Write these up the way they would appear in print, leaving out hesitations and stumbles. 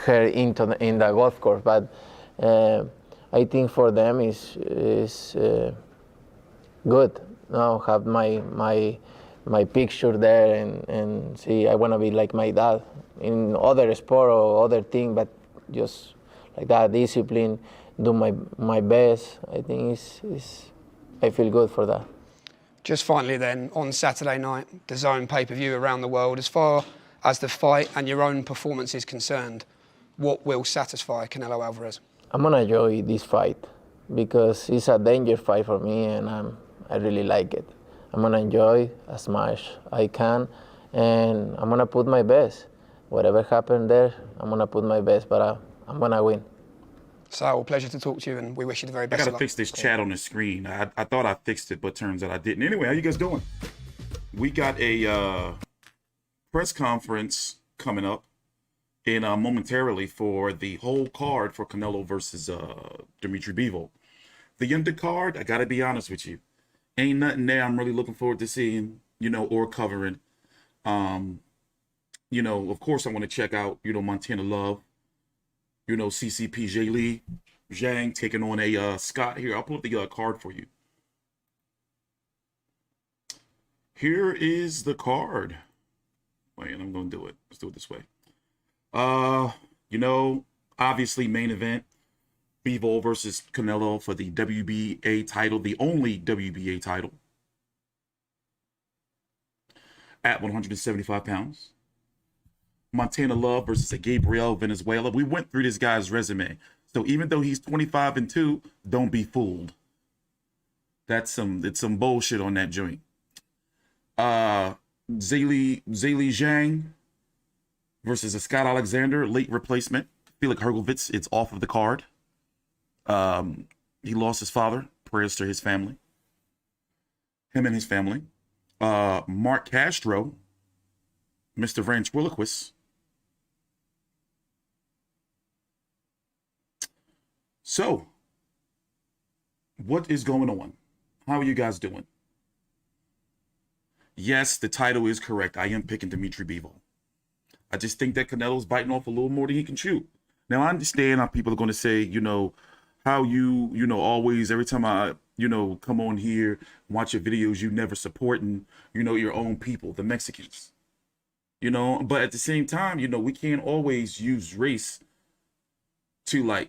her in the golf course. But I think for them is good. Now have my picture there and see. I want to be like my dad in other sport or other thing, but just like that discipline, do my best. I think I feel good for that. Just finally then, on Saturday night, the DAZN pay-per-view around the world, as far as the fight and your own performance is concerned, what will satisfy Canelo Alvarez? I'm gonna enjoy this fight because it's a danger fight for me, and I really like it. I'm gonna enjoy as much I can, and I'm gonna put my best. Whatever happened there, I'm gonna put my best, but I'm gonna win. So, pleasure to talk to you, and we wish you the very best. I gotta fix this chat on the screen. I thought I fixed it, but turns out I didn't. Anyway, how you guys doing? We got a press conference coming up in momentarily for the whole card for Canelo versus Demetrius Bivol. The undercard, I gotta be honest with you, ain't nothing there I'm really looking forward to seeing, or covering. Of course I want to check out, Montana Love, CCP Li Zhang taking on a Scott here. I'll pull up the card for you. Here is the card. Wait, I'm going to do it. Let's do it this way. Obviously main event, Bivol versus Canelo for the WBA title, the only WBA title at 175 pounds. Montana Love versus a Gabriel Venezuela. We went through this guy's resume. So even though he's 25-2, don't be fooled. It's some bullshit on that joint. Zeli Zhang versus a Scott Alexander, late replacement. Felix Hergovitz, it's off of the card. He lost his father. Prayers to his family. Him and his family. Mark Castro, Mr. Ventriloquist. So, what is going on? How are you guys doing? Yes, the title is correct. I am picking Demetrius Bivol. I just think that Canelo's biting off a little more than he can chew. Now, I understand how people are going to say, how you, always, every time I, come on here, watch your videos, you never supporting, your own people, the Mexicans. But at the same time, we can't always use race to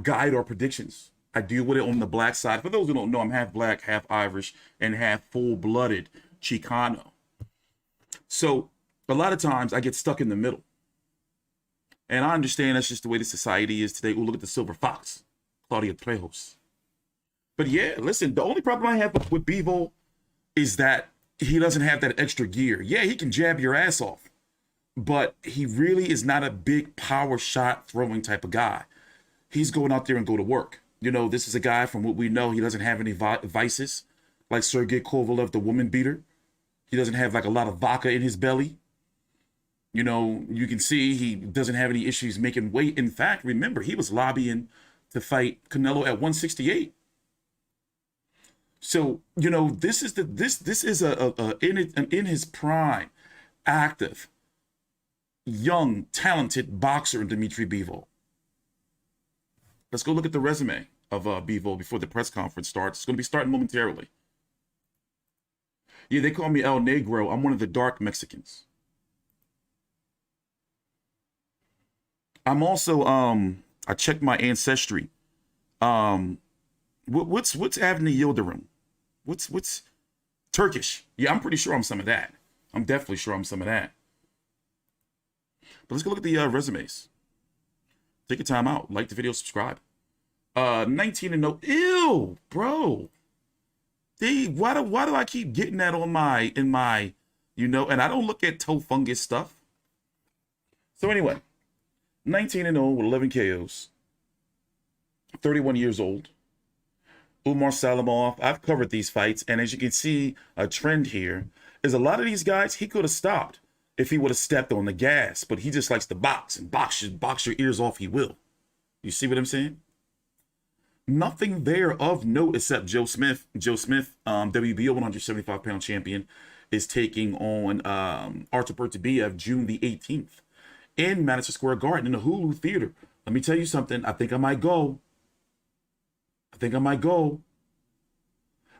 guide our predictions. I deal with it on the black side. For those who don't know, I'm half black, half Irish, and half full-blooded Chicano. So a lot of times I get stuck in the middle. And I understand that's just the way the society is today. Oh, look at the silver fox, Claudia Trejos. But yeah, listen, the only problem I have with Bivol is that he doesn't have that extra gear. Yeah, he can jab your ass off, but he really is not a big power shot throwing type of guy. He's going out there and go to work. This is a guy, from what we know, he doesn't have any vices like Sergey Kovalev, the woman beater. He doesn't have a lot of vodka in his belly. You can see he doesn't have any issues making weight. In fact, remember, he was lobbying to fight Canelo at 168. So, this is in his prime, active, young, talented boxer in Demetrius Bivol. Let's go look at the resume of Bivol before the press conference starts. It's going to be starting momentarily. Yeah, they call me El Negro. I'm one of the dark Mexicans. I'm also, I checked my ancestry. What's Avni Yildirim? What's Turkish? Yeah, I'm pretty sure I'm some of that. I'm definitely sure I'm some of that. But let's go look at the resumes. Take your time out. Like the video, subscribe. 19-0. Ew, bro. Why do I keep getting that on in my, and I don't look at toe fungus stuff. So anyway, 19-0 with 11 KOs. 31 years old. Umar Salimov. I've covered these fights, and as you can see, a trend here is a lot of these guys, he could have stopped if he would have stepped on the gas, but he just likes to box and box your ears off. He will. You see what I'm saying? Nothing there of note except Joe Smith, WBO 175-pound champion, is taking on Artur Beterbiev June the 18th in Madison Square Garden in the Hulu Theater. Let me tell you something. I think I might go.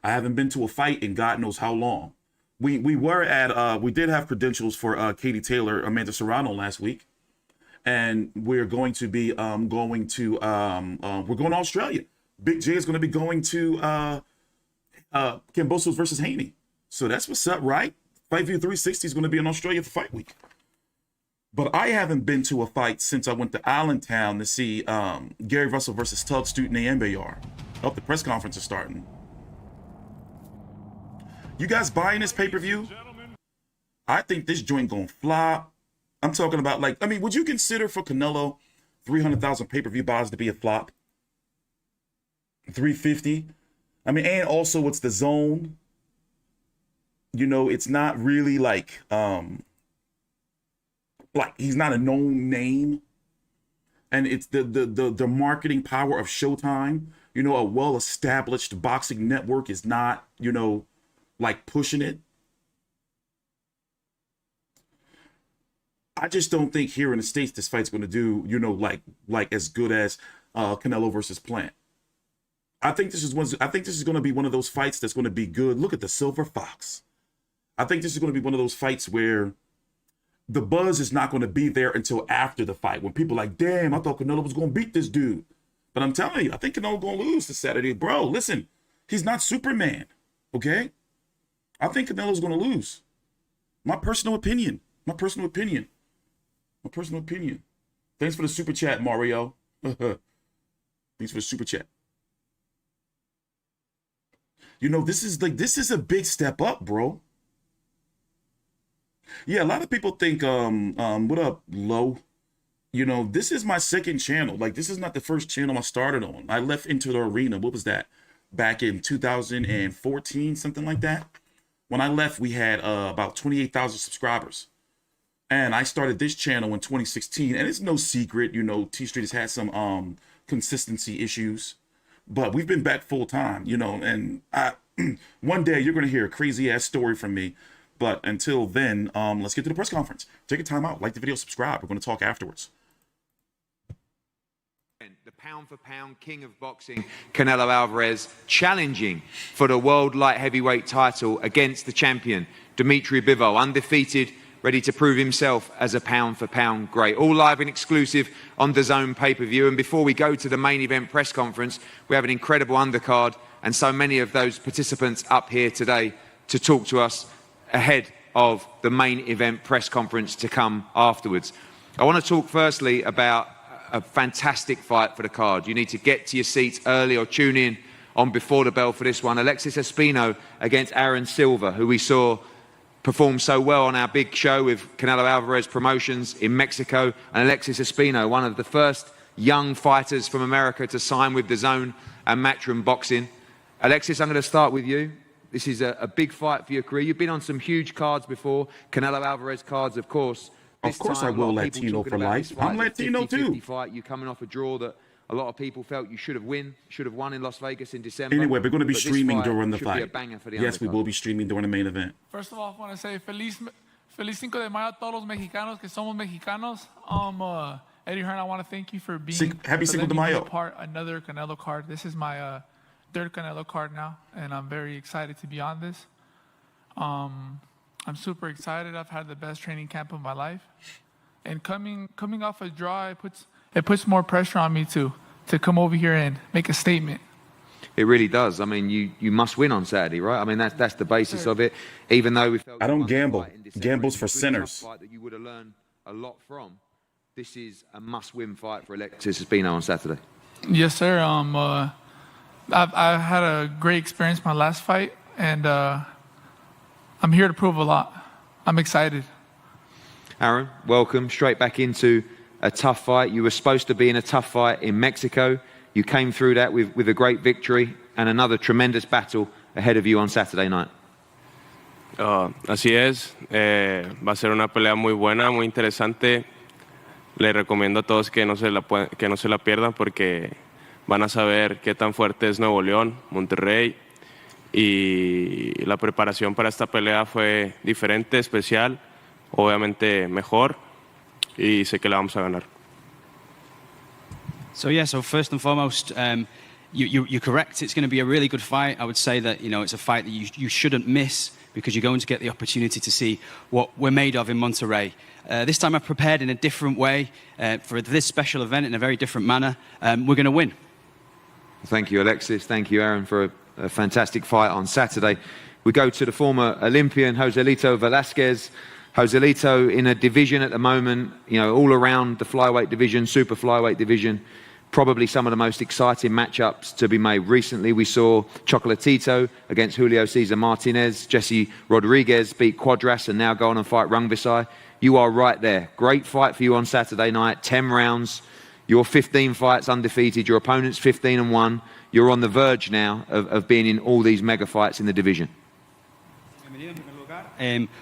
I haven't been to a fight in God knows how long. We did have credentials for Katie Taylor, Amanda Serrano last week. And we're going to be we're going to Australia. Big J is going to be going to Kambosos versus Haney. So that's what's up, right? Fight View 360 is going to be in Australia for Fight Week. But I haven't been to a fight since I went to Allentown to see Gary Russell versus Tug Stuten Ambayar. Oh, the press conference is starting. You guys buying this pay-per-view? I think this joint gonna flop. I'm talking about, like, I mean, would you consider for Canelo 300,000 pay-per-view buys to be a flop? 350? I mean, and also it's the zone. You know, it's not really like he's not a known name. And it's the marketing power of Showtime. You know, a well-established boxing network is not, you know, like pushing it. I just don't think here in the States this fight's going to do, you know, like as good as Canelo versus Plant. I think this is going to be one of those fights that's going to be good. Look at the Silver Fox. I think this is going to be one of those fights where the buzz is not going to be there until after the fight, when people are like, damn, I thought Canelo was going to beat this dude. But I'm telling you, I think Canelo's going to lose this Saturday. Bro, listen, he's not Superman, okay? I think Canelo's going to lose. My personal opinion. Thanks for the super chat, Mario. Thanks for the super chat. You know, this is a big step up, bro. Yeah, a lot of people think, what up, Low? You know, this is my second channel. Like, this is not the first channel I started on. I left Into the Arena. What was that? Back in 2014, something like that. When I left, we had about 28,000 subscribers. And I started this channel in 2016. And it's no secret, you know, T Street has had some consistency issues. But we've been back full time, you know. And one day you're going to hear a crazy-ass story from me. But until then, let's get to the press conference. Take a time out. Like the video, subscribe. We're going to talk afterwards. The pound-for-pound king of boxing, Canelo Alvarez, challenging for the world light heavyweight title against the champion, Demetrius Bivol, undefeated, ready to prove himself as a pound-for-pound great. All live and exclusive on DAZN pay-per-view. And before we go to the main event press conference, we have an incredible undercard and so many of those participants up here today to talk to us ahead of the main event press conference to come afterwards. I want to talk firstly about a fantastic fight for the card. You need to get to your seats early or tune in on Before the Bell for this one. Alexis Espino against Aaron Silva, who we saw perform so well on our big show with Canelo Alvarez Promotions in Mexico. And Alexis Espino, one of the first young fighters from America to sign with DAZN and Matchroom Boxing. Alexis, I'm going to start with you. This is a big fight for your career. You've been on some huge cards before, Canelo Alvarez cards, of course. Of course I will Latino for life. I'm Latino too. Fight. You're coming off a draw that a lot of people felt you should have won in Las Vegas in December. Anyway, we're going to be streaming during the fight. Yes, we undercard. will be streaming during the main event. First of all, I want to say feliz 5 de Mayo a todos los mexicanos que somos mexicanos. Eddie Hearn, I want to thank you for being Happy Cinco de Mayo. Another Canelo card. This is my third Canelo card now, and I'm very excited to be on this. I'm super excited. I've had the best training camp of my life, and coming off a draw, it puts more pressure on me to come over here and make a statement. It really does. I mean, you must win on Saturday, right? I mean, that's the basis of it. Even though we felt I don't gamble. Gamble's for sinners. Fight that you would have learned a lot from. This is a must-win fight for Alexis Espino on Saturday. Yes, sir. I've had a great experience my last fight, and I'm here to prove a lot. I'm excited. Aaron, welcome. Straight back into a tough fight. You were supposed to be in a tough fight in Mexico. You came through that with a great victory and another tremendous battle ahead of you on Saturday night. Así es. Va a ser una pelea muy buena, muy interesante. Le recomiendo a todos que no se la pierdan porque van a saber qué tan fuerte es Nuevo León, Monterrey y la preparación para esta pelea fue diferente, especial, obviamente mejor y sé que la vamos a ganar. So first and foremost, you're correct. It's going to be a really good fight. I would say that it's a fight that you shouldn't miss because you're going to get the opportunity to see what we're made of in Monterrey. This time I've prepared in a different way for this special event in a very different manner. We're going to win. Thank you, Alexis. Thank you, Aaron, for a fantastic fight on Saturday. We go to the former Olympian, Joselito Velasquez. Joselito in a division at the moment, all around the flyweight division, super flyweight division, probably some of the most exciting matchups to be made. Recently, we saw Chocolatito against Julio Cesar Martinez. Jesse Rodriguez beat Quadras and now go on and fight Rungvisai. You are right there. Great fight for you on Saturday night, 10 rounds. You're 15 fights undefeated. Your opponent's 15-1. You're on the verge now of being in all these mega fights in the division.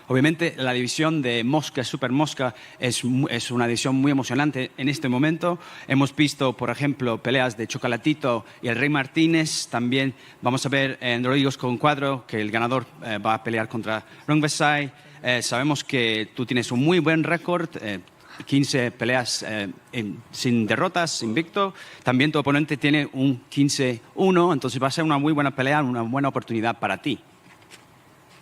Obviamente la división de Mosca, Super Mosca, es una división muy emocionante en este momento. Hemos visto, por ejemplo, peleas de Chocolatito y el Rey Martínez. También vamos a ver en Rodríguez con Cuadro, que el ganador va a pelear contra Rungvisai. Sabemos que tú tienes un muy buen récord, 15 peleas sin derrotas, invicto. También tu oponente tiene un 15-1, entonces va a ser una muy buena pelea, una buena oportunidad para ti.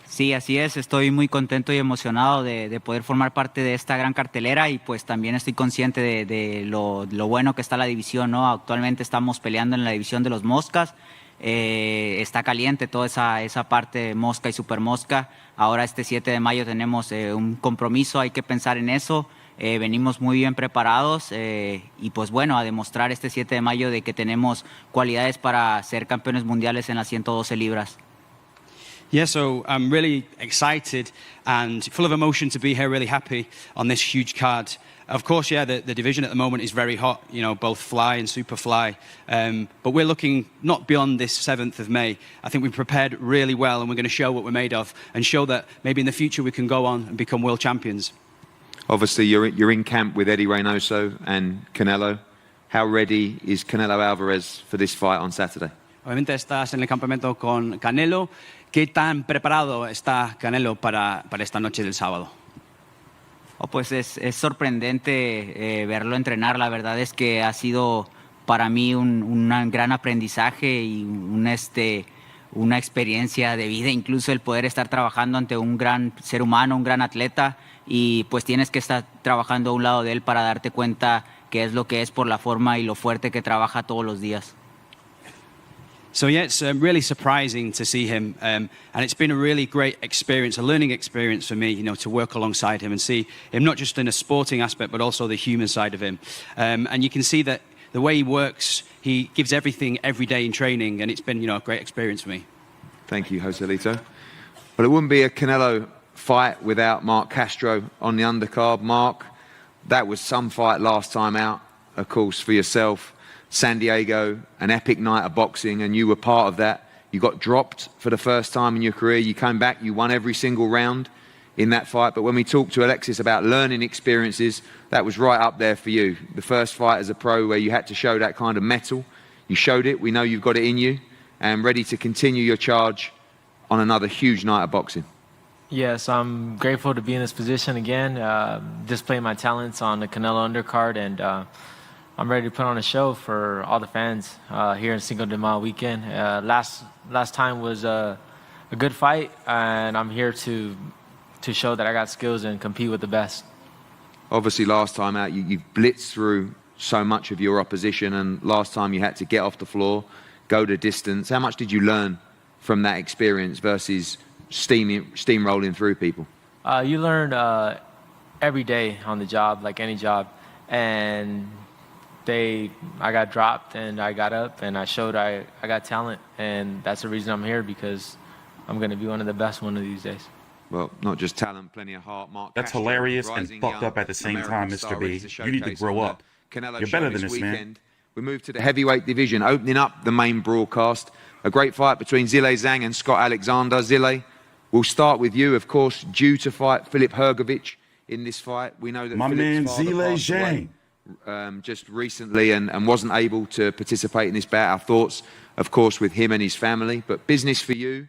Sí, así es. Estoy muy contento y emocionado de poder formar parte de esta gran cartelera y pues también estoy consciente de lo bueno que está la división, ¿no? Actualmente estamos peleando en la división de los Moscas. Está caliente toda esa parte Mosca y Super Mosca. Ahora este 7 de mayo tenemos un compromiso, hay que pensar en eso. Venimos muy bien preparados y pues bueno, a demostrar este 7 de mayo de que tenemos cualidades para ser campeones mundiales en las 112 libras. Yeah, so I'm really excited and full of emotion to be here, really happy on this huge card. Of course, yeah, the division at the moment is very hot, both fly and super fly. But we're looking not beyond this 7th of May. I think we've prepared really well and we're going to show what we're made of and show that maybe in the future we can go on and become world champions. Obviously, you're in camp with Eddie Reynoso and Canelo. How ready is Canelo Alvarez for this fight on Saturday? Obviamente estás en el campamento con Canelo. ¿Qué tan preparado está Canelo para esta noche del sábado? Pues es sorprendente verlo entrenar. La verdad es que ha sido para mí un gran aprendizaje y una experiencia de vida, incluso el poder estar trabajando ante un gran ser humano, un gran atleta, y pues tienes que estar trabajando a un lado de él para darte cuenta qué es lo que es por la forma y lo fuerte que trabaja todos los días. So yeah, it's really surprising to see him, and it's been a really great experience, a learning experience for me, to work alongside him and see him not just in a sporting aspect, but also the human side of him. And you can see that the way he works, he gives everything every day in training, and it's been, a great experience for me. Thank you, Joselito. Well, it wouldn't be a Canelo fight without Mark Castro on the undercard. Mark, that was some fight last time out, of course, for yourself. San Diego, an epic night of boxing, and you were part of that. You got dropped for the first time in your career. You came back, you won every single round in that fight. But when we talked to Alexis about learning experiences, that was right up there for you. The first fight as a pro where you had to show that kind of mettle. You showed it. We know you've got it in you and ready to continue your charge on another huge night of boxing. Yes, I'm grateful to be in this position again, displaying my talents on the Canelo undercard, and I'm ready to put on a show for all the fans here in Cinco de Mayo weekend. Last time was a good fight, and I'm here to show that I got skills and compete with the best. Obviously, last time out, you blitzed through so much of your opposition, and last time you had to get off the floor, go the distance. How much did you learn from that experience versus steamrolling through people? You learn every day on the job, like any job, and I got dropped and I got up and I showed I got talent, and that's the reason I'm here, because I'm going to be one of the best one of these days. Well, not just talent, plenty of heart. Mark That's Castro, hilarious and fucked up at the same time, Mr. B. You need to grow up. You're better than this, man. We move to the heavyweight division, opening up the main broadcast. A great fight between Zile Zhang and Scott Alexander. Zile, we'll start with you, of course, due to fight Filip Hrgovic in this fight. We know that my man Zile Zhang just recently and wasn't able to participate in this bout. Our thoughts, of course, with him and his family. But business for you,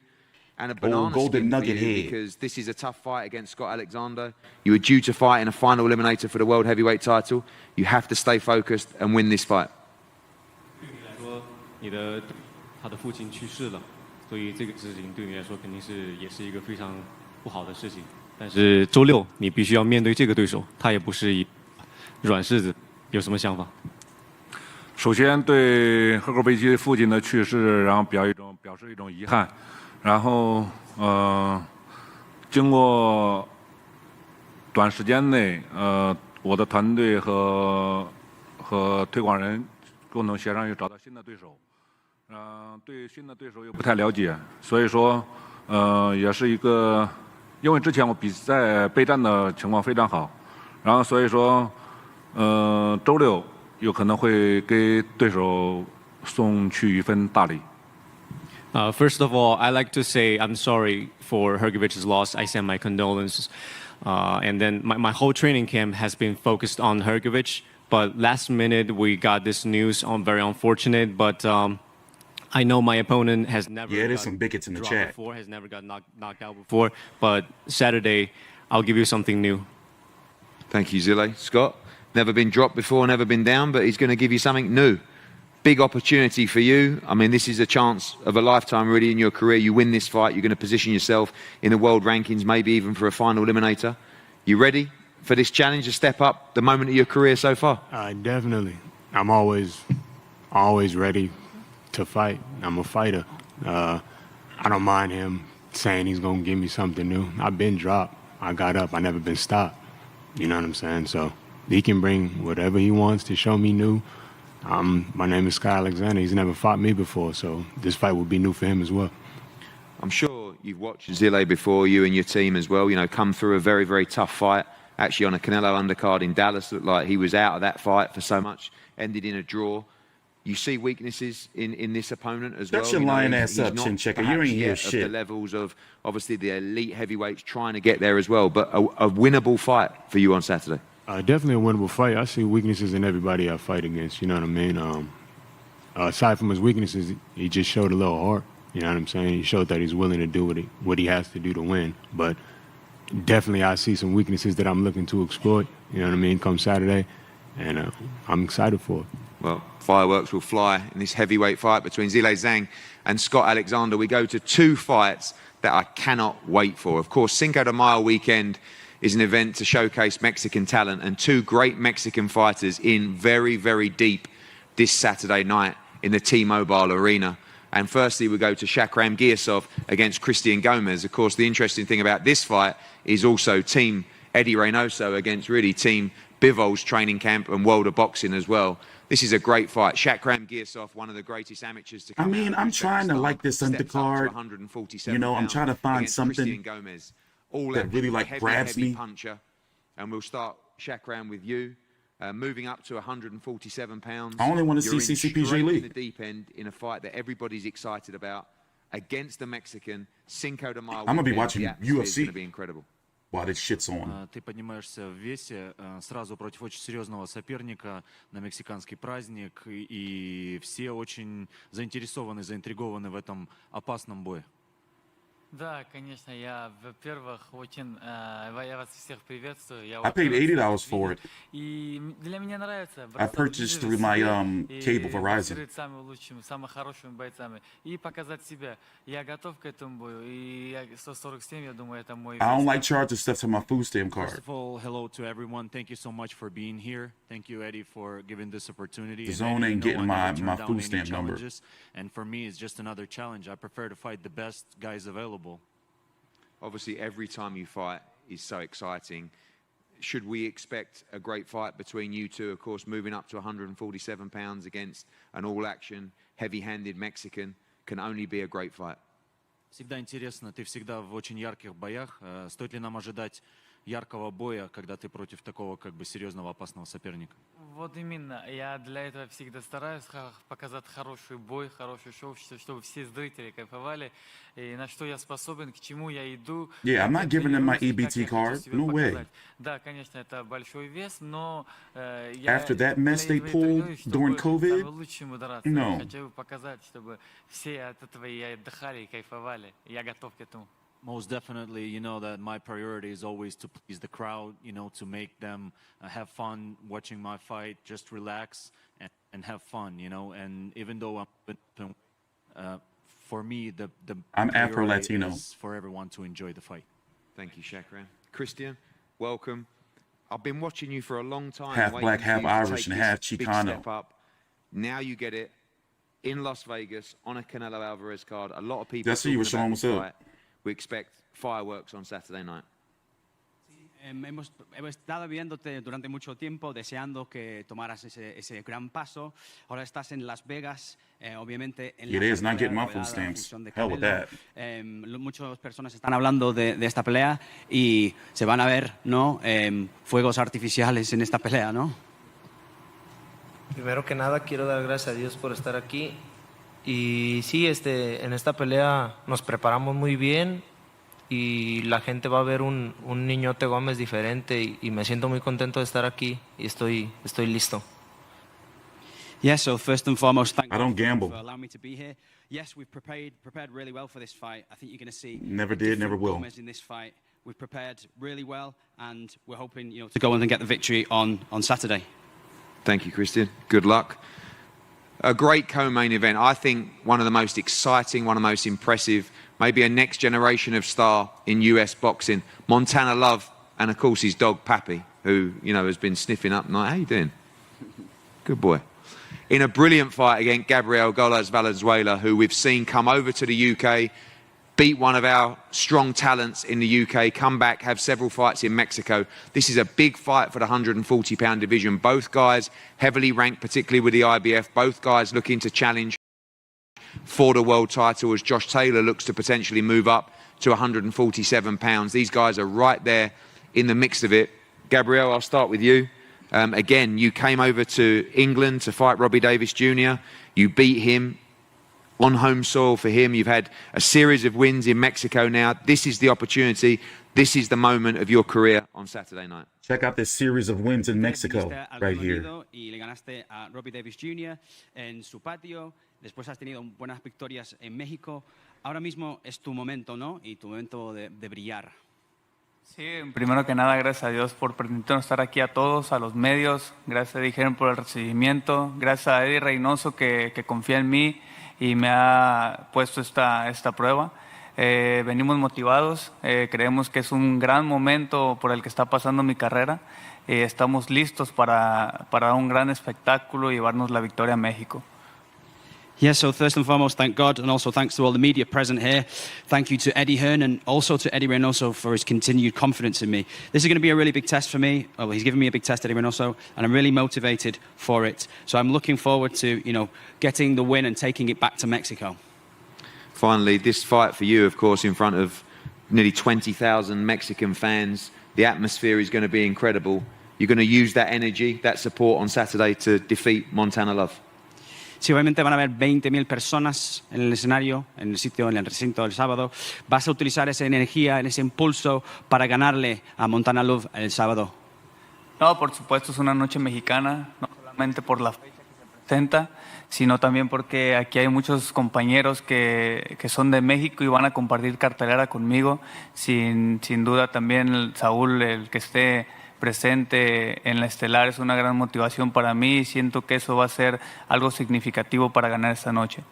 and a banana golden skin for nugget you head. because this is a tough fight against Scott Alexander. You were due to fight in a final eliminator for the world heavyweight title. You have to stay focused and win this fight. 他的父亲去世了，所以这个事情对你来说肯定也是一个非常不好的事情。但是周六你必须要面对这个对手，他也不是一软柿子，有什么想法？首先对赫克贝奇父亲的去世，然后表示一种遗憾，然后经过短时间内，我的团队和推广人共同协商，又找到新的对手。对新的对手又不太了解，所以说，也是一个，因为之前我比赛备战的情况非常好，然后所以说，周六有可能会给对手送去一份大礼。First of all, I like to say I'm sorry for Hrgovic's loss. I send my condolences. And then my whole training camp has been focused on Hrgovic, but last minute we got this news. Very unfortunate, but. I know my opponent has never there's some bigots in the chat before, has never got knocked out before, but Saturday I'll give you something new. Thank you, Zile. Scott, never been dropped before, never been down, but he's going to give you something new. Big opportunity for you. I mean, this is a chance of a lifetime really in your career. You win this fight, you're going to position yourself in the world rankings, maybe even for a final eliminator. You ready for this challenge to step up the moment of your career so far? Definitely. I'm always ready to fight. I'm a fighter. I don't mind him saying he's going to give me something new. I've been dropped. I got up. I never been stopped. You know what I'm saying? So he can bring whatever he wants to show me new. My name is Scott Alexander. He's never fought me before, so this fight will be new for him as well. I'm sure you've watched Zile before, you and your team as well, you know, come through a very, very tough fight. Actually on a Canelo undercard in Dallas, looked like he was out of that fight for so much, ended in a draw. You see weaknesses in this opponent as well. Shut your lying ass up, Chin Checker. You ain't hear shit. The levels of obviously the elite heavyweights trying to get there as well, but a winnable fight for you on Saturday. Definitely a winnable fight. I see weaknesses in everybody I fight against. You know what I mean? Aside from his weaknesses, he just showed a little heart. You know what I'm saying? He showed that he's willing to do what he has to do to win. But definitely, I see some weaknesses that I'm looking to exploit. You know what I mean? Come Saturday, and I'm excited for it. Well, fireworks will fly in this heavyweight fight between Zhilei Zhang and Scott Alexander. We go to two fights that I cannot wait for. Of course, Cinco de Mayo weekend is an event to showcase Mexican talent, and two great Mexican fighters in very, very deep this Saturday night in the T-Mobile Arena. And firstly, we go to Shakram Giasov against Christian Gomez. Of course, the interesting thing about this fight is also Team Eddie Reynoso against really Team Bivol's training camp and World of Boxing as well. This is a great fight. Shakram Giasov, one of the greatest amateurs to come I mean, I'm trying to like this undercard. You know, I'm trying to find something that really like grabs me. Puncher. And we'll start Shakram with you. Moving up to 147 pounds. I only want to see CCPJ Lee. In the deep end in a fight that everybody's excited about against the Mexican Cinco de Mayo. I'm gonna be watching UFC. It's gonna be incredible. Wow, this shit's on. Ты поднимаешься в весе сразу против очень серьезного соперника на мексиканский праздник, и все очень заинтересованы, заинтригованы в этом опасном бое. Да, конечно, я, во-первых, очень, я вас всех приветствую. I paid $80 for it. И для меня нравится. I purchased through my cable Verizon. Самыми лучшими, самыми хорошими бойцами и показать себя. Я готов к этому бою. И 147, я думаю, это мой. I don't like charging stuff to my food stamp card. First of all, hello to everyone. Thank you so much for being here. Thank you, Eddie, for giving this opportunity. The zone ain't getting my food stamp number. And for me, it's just another challenge. I prefer to fight the best guys available. Obviously, every time you fight is so exciting. Should we expect a great fight between you two? Of course, moving up to 147 pounds against an all-action, heavy-handed Mexican can only be a great fight. Всегда интересно, ты всегда в очень ярких боях. Стоит ли нам ожидать яркого боя, когда ты против такого как бы серьезного опасного соперника? Вот именно. Я для этого всегда стараюсь показать хороший бой, хорошее шоу, чтобы все зрители кайфовали. И на что я способен, к чему я иду. Yeah, I'm not giving them my Тренируюсь, EBT как я хочу card. себя No way. показать. Да, конечно, это большой вес, но я After that mess для they этого и pulled тренируюсь, during чтобы COVID, самым лучшим драться. no. Я хочу показать, чтобы все от этого и отдыхали, и кайфовали. Я готов к этому. Most definitely, you know that my priority is always to please the crowd, you know, to make them have fun watching my fight, just relax and have fun, you know. And even though for me, the I'm priority Afro-Latino. is for everyone to enjoy the fight. Thank you, Shakran. Christian, welcome. I've been watching you for a long time. Half waiting black, for half you to Irish, take and this half big Chicano. step up. Now you get it in Las Vegas on a Canelo Alvarez card. A lot of people That's what you were talking showing. about What's this up? fight. We expect fireworks on Saturday night. Hemos estado viéndote durante mucho tiempo, deseando que tomaras ese gran paso. Ahora estás en Las Vegas, obviamente en Yeah, la they is not cartelera getting my rodeada food de la stamps. función de Hell with Canelo. that. Muchas personas están hablando de esta pelea y se van a ver, ¿no? Fuegos artificiales en esta pelea, ¿no? Primero que nada quiero dar gracias a Dios por estar aquí. Y sí, en esta pelea nos preparamos muy bien y la gente va a ver un Niñote Gómez diferente y me siento muy contento de estar aquí y estoy listo. Yes, so first and foremost, thank I don't you gamble. for allowing me to be here. Yes, we've prepared really well for this fight. I think you're going to see Never a did, never different will. Gomez in this fight. We've prepared really well, and we're hoping, you know, to go on and get the victory on Saturday. Thank you, Christian. Good luck. A great co-main event. I think one of the most exciting, one of the most impressive, maybe a next generation of star in US boxing. Montana Love, and of course his dog Pappy, who, you know, has been sniffing up night. How you doing? Good boy. In a brilliant fight against Gabriel Golas Valenzuela, who we've seen come over to the UK, beat one of our strong talents in the UK, come back, have several fights in Mexico. This is a big fight for the 140-pound division. Both guys heavily ranked, particularly with the IBF. Both guys looking to challenge for the world title as Josh Taylor looks to potentially move up to 147 pounds. These guys are right there in the mix of it. Gabriel, I'll start with you. Again, you came over to England to fight Robbie Davis Jr. You beat him on home soil for him. You've had a series of wins in Mexico now. This is the opportunity. This is the moment of your career on Saturday night. Check out this series of wins in Mexico right here. Y le ganaste a Robbie Davis Jr. en su patio. Después has tenido buenas victorias en México. Ahora mismo es tu momento, ¿no? Y tu momento de brillar. Sí, primero que nada, gracias a Dios por permitirnos estar aquí a todos, a los medios. Gracias a Dijeron por el recibimiento. Gracias a Eddie Reynoso que confía en mí y me ha puesto esta prueba. Venimos motivados, creemos que es un gran momento por el que está pasando mi carrera. Estamos listos para un gran espectáculo y llevarnos la victoria a México. Yes, so first and foremost, thank God, and also thanks to all the media present here. Thank you to Eddie Hearn and also to Eddie Reynoso for his continued confidence in me. This is going to be a really big test for me. Well, he's given me a big test, Eddie Reynoso, and I'm really motivated for it. So I'm looking forward to, you know, getting the win and taking it back to Mexico. Finally, this fight for you, of course, in front of nearly 20,000 Mexican fans. The atmosphere is going to be incredible. You're going to use that energy, that support on Saturday to defeat Montana Love. Sí, obviamente van a haber 20.000 personas en el escenario, en el sitio, en el recinto del sábado. Vas a utilizar esa energía, ese impulso para ganarle a Montana Love el sábado. No, por supuesto, es una noche mexicana, no solamente por la fecha que se presenta, sino también porque aquí hay muchos compañeros que son de México y van a compartir cartelera conmigo. Sin duda también Saúl, el que esté presente en la estelar, es una gran motivación para mí y siento que eso va a ser algo significativo para ganar esta noche.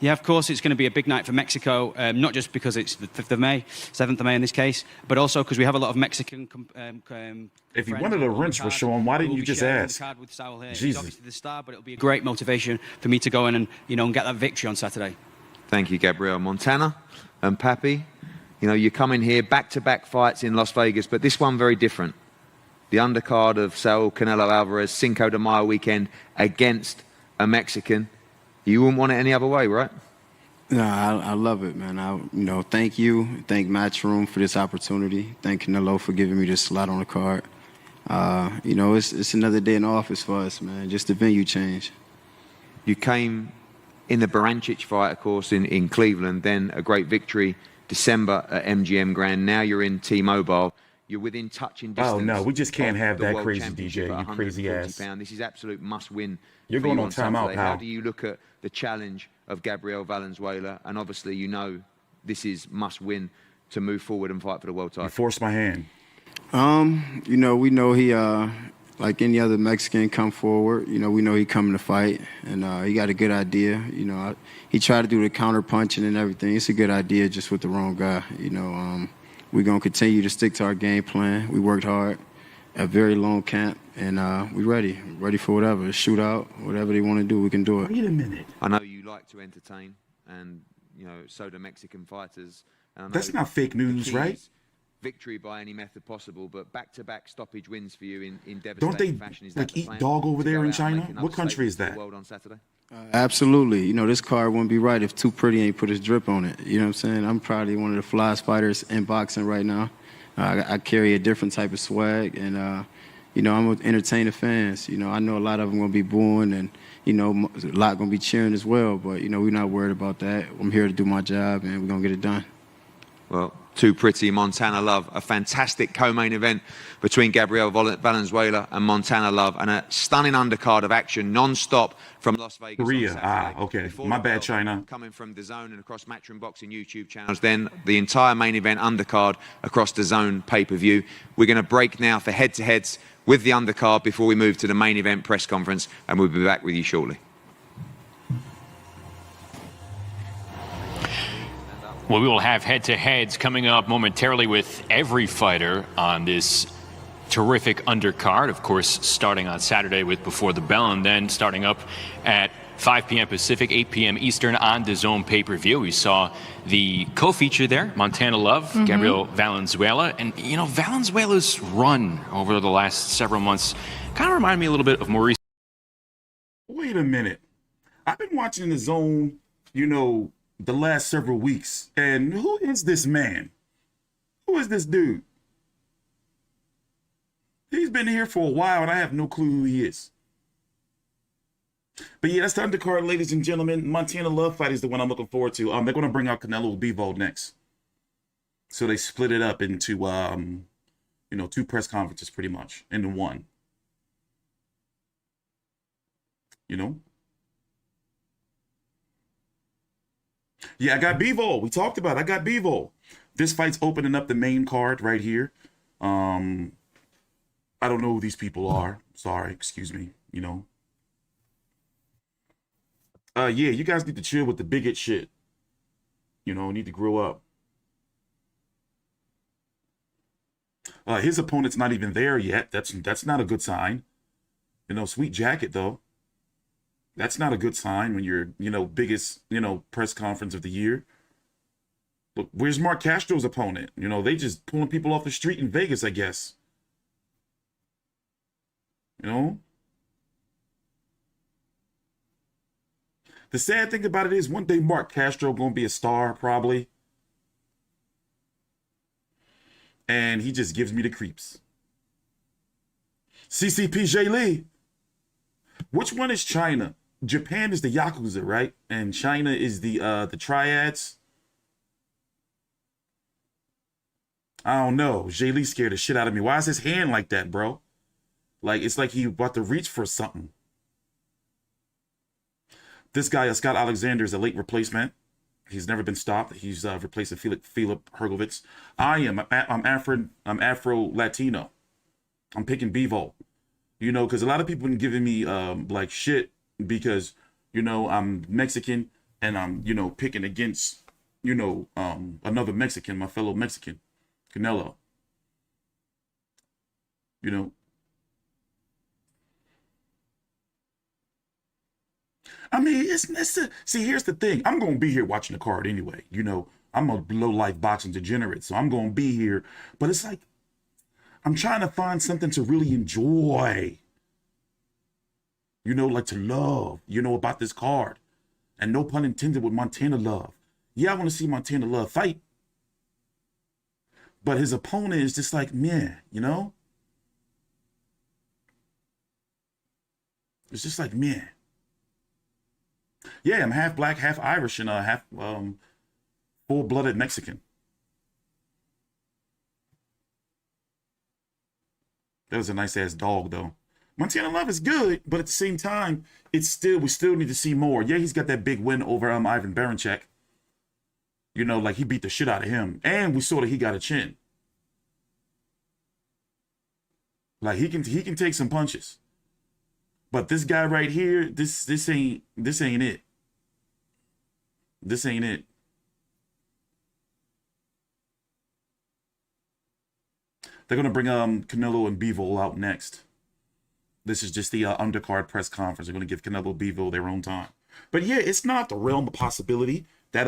Yeah, of course, it's going to be a big night for Mexico, not just because it's the 5th of May, 7th of May in this case, but also because we have a lot of Mexican If you wanted a wrench for Sean, why didn't you just ask? He's Jesus. obviously the star, but it'll be a great motivation for me to go in and, you know, and get that victory on Saturday. Thank you, Gabriel. Montana and Pappy, you know, you come in here, back-to-back fights in Las Vegas, but this one very different. The undercard of Saul Canelo Alvarez, Cinco de Mayo weekend against a Mexican. You wouldn't want it any other way, right? No, I love it, man. Thank you. Thank Matchroom for this opportunity. Thank Canelo for giving me this slot on the card. It's another day in the office for us, man. Just the venue change. You came in the Barancic fight, of course, in Cleveland, then a great victory December at MGM Grand. Now you're in T-Mobile. You're within touching distance. Oh, no, we just can't have that crazy Championship DJ, at you crazy ass. £140. This is absolute must-win. You're going on timeout, Saturday. pal. How do you look at the challenge of Gabriel Valenzuela? And obviously, this is must-win to move forward and fight for the world title. You forced my hand. We know he, like any other Mexican, come forward. We know he coming to fight, and he got a good idea. He tried to do the counter punching and everything. It's a good idea, just with the wrong guy. We're going to continue to stick to our game plan. We worked hard, a very long camp, and we're ready for whatever, a shootout, whatever they want to do, we can do it. Wait a minute. I know you like to entertain, and, so do Mexican fighters. And I know That's not fake news, right? Victory by any method possible, but back-to-back stoppage wins for you in devastating Don't they fashion. Is that the eat plan? dog over To there go in out and China? make another What country is statement that? to the world on Saturday? Absolutely. This card wouldn't be right if Too Pretty ain't put his drip on it. You know what I'm saying? I'm probably one of the flyest fighters in boxing right now. I carry a different type of swag, and, I'm going to entertain the fans. I know a lot of them going to be booing, and, a lot going to be cheering as well, but, we're not worried about that. I'm here to do my job, and we're going to get it done. Well, Too Pretty, Montana Love, a fantastic co-main event between Gabriel Valenzuela and Montana Love, and a stunning undercard of action non-stop from Las Vegas. Korea, okay. Before My the bad, bell, China. Coming from DAZN and across Matchroom Boxing YouTube channels, then the entire main event undercard across DAZN pay-per-view. We're going to break now for head-to-heads with the undercard before we move to the main event press conference, and we'll be back with you shortly. Well, we will have head-to-heads coming up momentarily with every fighter on this terrific undercard. Of course, starting on Saturday with Before the Bell, and then starting up at 5 p.m. Pacific, 8 p.m. Eastern on DAZN pay-per-view. We saw the co-feature there, Montana Love, Gabriel Valenzuela. And, Valenzuela's run over the last several months kind of reminded me a little bit of Maurice. Wait a minute. I've been watching the zone, the last several weeks. And who is this man? Who is this dude? He's been here for a while, and I have no clue who he is. But yeah, that's the undercard, ladies and gentlemen. Montana Love fight is the one I'm looking forward to. They're going to bring out Canelo Bivol next. So they split it up into, 2 press conferences pretty much into one. Yeah, I got Bivol. We talked about it. I got Bivol. This fight's opening up the main card right here. I don't know who these people are. Sorry, excuse me, Yeah, you guys need to chill with the bigot shit. Need to grow up. His opponent's not even there yet. That's not a good sign. Sweet jacket, though. That's not a good sign when you're, biggest, press conference of the year. Look, where's Mark Castro's opponent? They just pulling people off the street in Vegas, I guess. The sad thing about it is one day Mark Castro gonna be a star, probably. And he just gives me the creeps. CCP Lee. Which one is China? Japan is the Yakuza, right? And China is the Triads. I don't know. Lee scared the shit out of me. Why is his hand like that, bro? Like, it's like he about to reach for something. This guy, Scott Alexander, is a late replacement. He's never been stopped. He's replacing Philip Hergovitz. I'm Afro-Latino. I'm picking Bivol. Because a lot of people have been giving me like shit because, I'm Mexican and I'm, picking against, another Mexican, my fellow Mexican, Canelo. I mean, see, here's the thing. I'm going to be here watching the card anyway. I'm a low-life boxing degenerate, so I'm going to be here. But it's like, I'm trying to find something to really enjoy. Like to love, about this card. And no pun intended with Montana Love. Yeah, I want to see Montana Love fight. But his opponent is just like, meh, you know? It's just like, meh. Yeah, I'm half black, half Irish, and half full-blooded Mexican. That was a nice-ass dog, though. Montana Love is good, but at the same time, we still need to see more. Yeah, he's got that big win over Ivan Baranchyk. You know, like he beat the shit out of him. And we saw that he got a chin. Like he can take some punches. But this guy right here, this ain't it. This ain't it. They're gonna bring Canelo and Bivol out next. This is just the undercard press conference. They're gonna give Canelo Bivol their own time. But yeah, it's not the realm of possibility that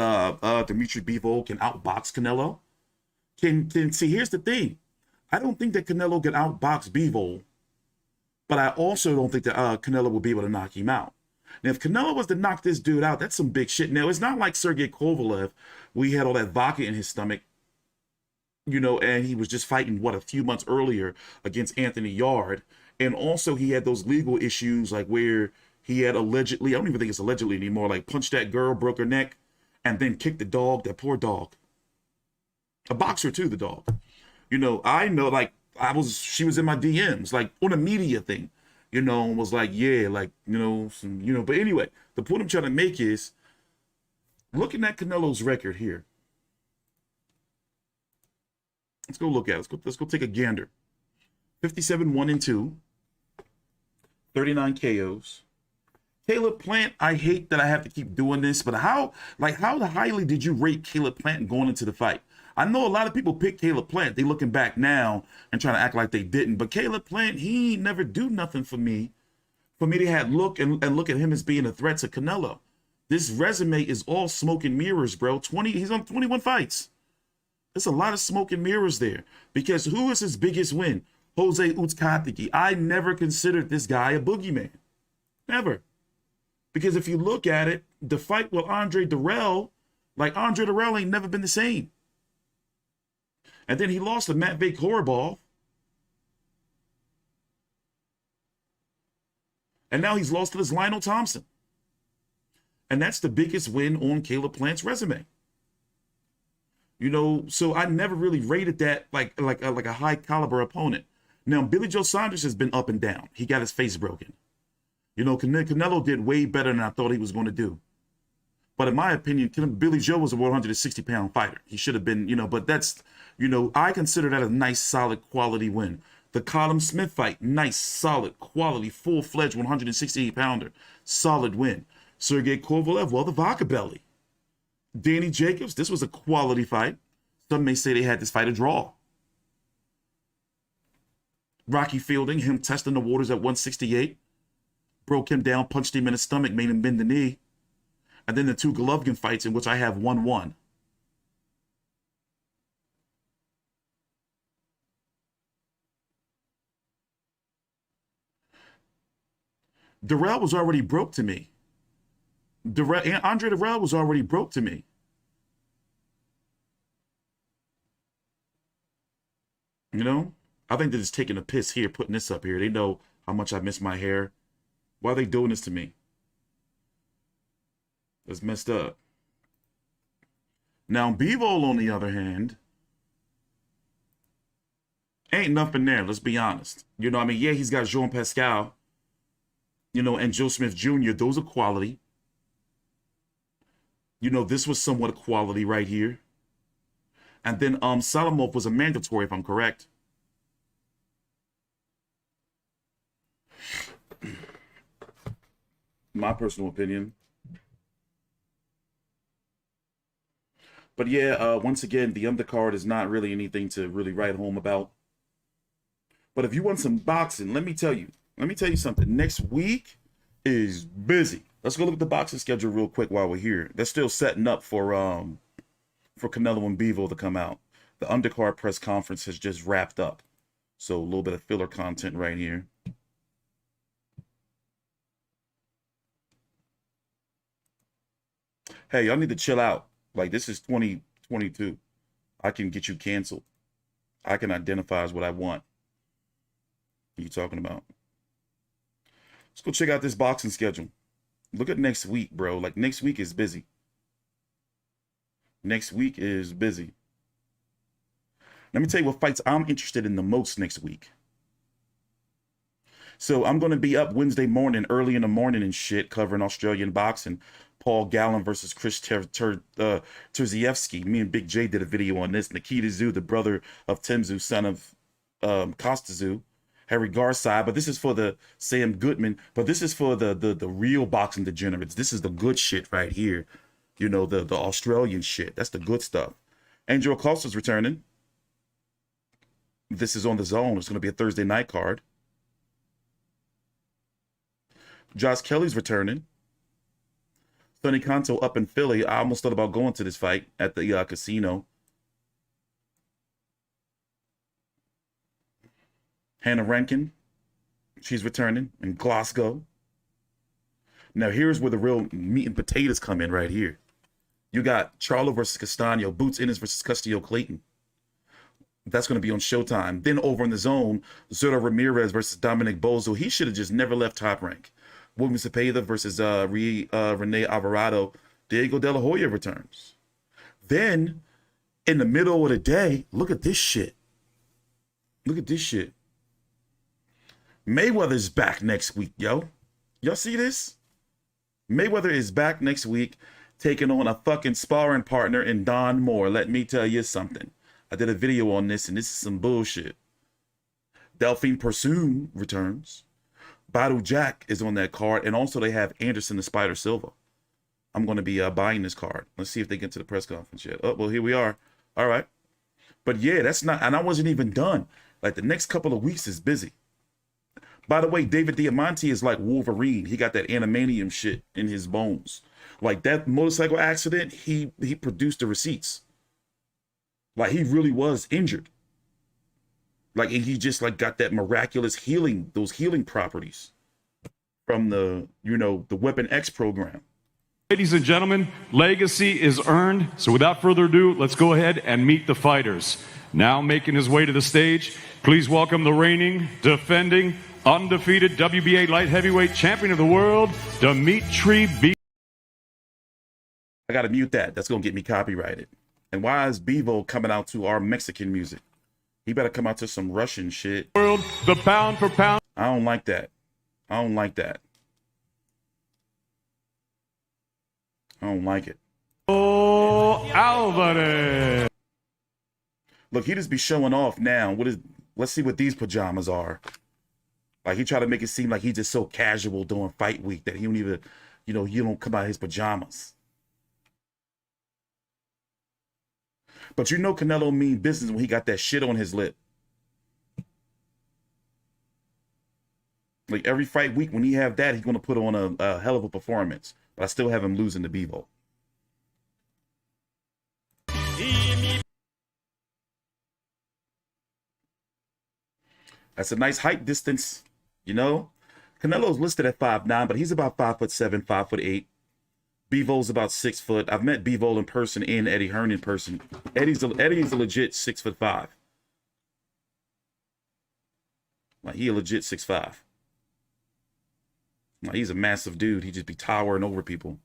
Demetrius Bivol can outbox Canelo. Can see, here's the thing. I don't think that Canelo can outbox Bivol, but I also don't think that Canelo will be able to knock him out. Now, if Canelo was to knock this dude out, that's some big shit. Now, it's not like Sergey Kovalev, where he had all that vodka in his stomach, you know, and he was just fighting, a few months earlier against Anthony Yard. And also he had those legal issues, like where he had allegedly, I don't even think it's allegedly anymore, like punched that girl, broke her neck, and then kicked the dog, that poor dog. A boxer too, the dog. You know, I know, like, she was in my DMs, like, on a media thing, you know, and was like, yeah, like, you know, but anyway, the point I'm trying to make is, looking at Canelo's record here, let's go look at it. Let's go take a gander. 57, 1-2, 39 KOs. Caleb Plant, I hate that I have to keep doing this, but how highly did you rate Caleb Plant going into the fight? I know a lot of people pick Caleb Plant. They looking back now and trying to act like they didn't, but Caleb Plant, he never do nothing for me. For me to have look at him as being a threat to Canelo. This resume is all smoke and mirrors, bro. He's on 21 fights. There's a lot of smoke and mirrors there. Because who is his biggest win? Jose Uzcategui. I never considered this guy a boogeyman. Never. Because if you look at it, the fight with Andre Dirrell, Andre Dirrell ain't never been the same. And then he lost to Matvey Korobov. And now he's lost to this Lionel Thompson. And that's the biggest win on Caleb Plant's resume. You know, so I never really rated that like a high caliber opponent. Now, Billy Joe Saunders has been up and down. He got his face broken. You know, Canelo did way better than I thought he was going to do. But in my opinion, Billy Joe was a 160-pound fighter. He should have been, you know, but that's, you know, I consider that a nice, solid, quality win. The Callum Smith fight, nice, solid, quality, full-fledged 168-pounder, solid win. Sergey Kovalev, well, the vodka belly. Danny Jacobs, this was a quality fight. Some may say they had this fight a draw. Rocky Fielding, him testing the waters at 168. Broke him down, punched him in the stomach, made him bend the knee. And then the two Golovkin fights in which I have 1-1. Dirrell was already broke to me. Andre Dirrell was already broke to me. You know? I think they're just taking a piss here, putting this up here. They know how much I miss my hair. Why are they doing this to me? That's messed up. Now, Bivol, on the other hand, ain't nothing there, let's be honest. You know, I mean, yeah, he's got Jean Pascal, you know, and Joe Smith Jr. Those are quality. You know, this was somewhat quality right here. And then Salamov was a mandatory, if I'm correct. My personal opinion. But yeah, once again, the undercard is not really anything to really write home about. But if you want some boxing, let me tell you something. Next week is busy. Let's go look at the boxing schedule real quick while we're here. They're still setting up for Canelo and Bivol to come out. The undercard press conference has just wrapped up. So a little bit of filler content right here. Hey, y'all need to chill out. Like, this is 2022. I can get you canceled. I can identify as what I want. What are you talking about? Let's go check out this boxing schedule. Look at next week, bro. Like, next week is busy. Next week is busy. Let me tell you what fights I'm interested in the most next week. So I'm going to be up Wednesday morning, early in the morning and shit, covering Australian boxing. Paul Gallen versus Chris Terzievsky. Me and Big J did a video on this. Nikita Tszyu, the brother of Tim Tszyu, son of Costa Tszyu. Harry Garside. But this is for the Sam Goodman. But this is for the real boxing degenerates. This is the good shit right here. You know, the Australian shit. That's the good stuff. Angel Acosta's returning. This is on the DAZN. It's going to be a Thursday night card. Josh Kelly's returning. Sonny Canto up in Philly. I almost thought about going to this fight at the casino. Hannah Rankin, she's returning in Glasgow. Now here's where the real meat and potatoes come in right here. You got Charlo versus Castano, Boots Ennis versus Custio Clayton. That's going to be on Showtime. Then over in the zone, Zepeda Ramirez versus Dominic Boesel. He should have just never left Top Rank. William Zepeda versus Rene Alvarado. Diego De La Hoya returns. Then, in the middle of the day, look at this shit. Look at this shit. Mayweather's back next week, yo. Y'all see this? Mayweather is back next week, taking on a fucking sparring partner in Don Moore. Let me tell you something. I did a video on this, and this is some bullshit. Delphine Persoon returns. Badu Jack is on that card, and also they have Anderson the Spider Silva. I'm going to be buying this card. Let's see if they get to the press conference yet. Oh, well, here we are. All right. But yeah, that's not, and I wasn't even done. Like, the next couple of weeks is busy. By the way, David Diamante is like Wolverine. He got that animanium shit in his bones. Like, that motorcycle accident, he produced the receipts. Like, he really was injured. Like, and he just like got that miraculous healing, those healing properties from the, you know, the Weapon X program. Ladies and gentlemen, legacy is earned. So without further ado, let's go ahead and meet the fighters. Now making his way to the stage, please welcome the reigning, defending, undefeated WBA light heavyweight champion of the world, Demetrius Bivol. I got to mute that. That's going to get me copyrighted. And why is Bivol coming out to our Mexican music? He better come out to some Russian shit. World, the pound for pound. I don't like that. I don't like that. I don't like it. Oh, Alvarez. Look, he just be showing off now. Let's see what these pajamas are. Like, he tried to make it seem like he's just so casual during fight week that he don't even, you know, he don't come out of his pajamas. But you know Canelo mean business when he got that shit on his lip. Like, every fight week when he have that, he's going to put on a hell of a performance. But I still have him losing to Bivol. That's a nice height distance, you know? Canelo's listed at 5'9", but he's about 5'7", 5'8". Bivol's about 6 foot. I've met Bivol in person and Eddie Hearn in person. Eddie's a legit 6'5". Like, he a legit 6'5". Like, he's a massive dude. He just be towering over people.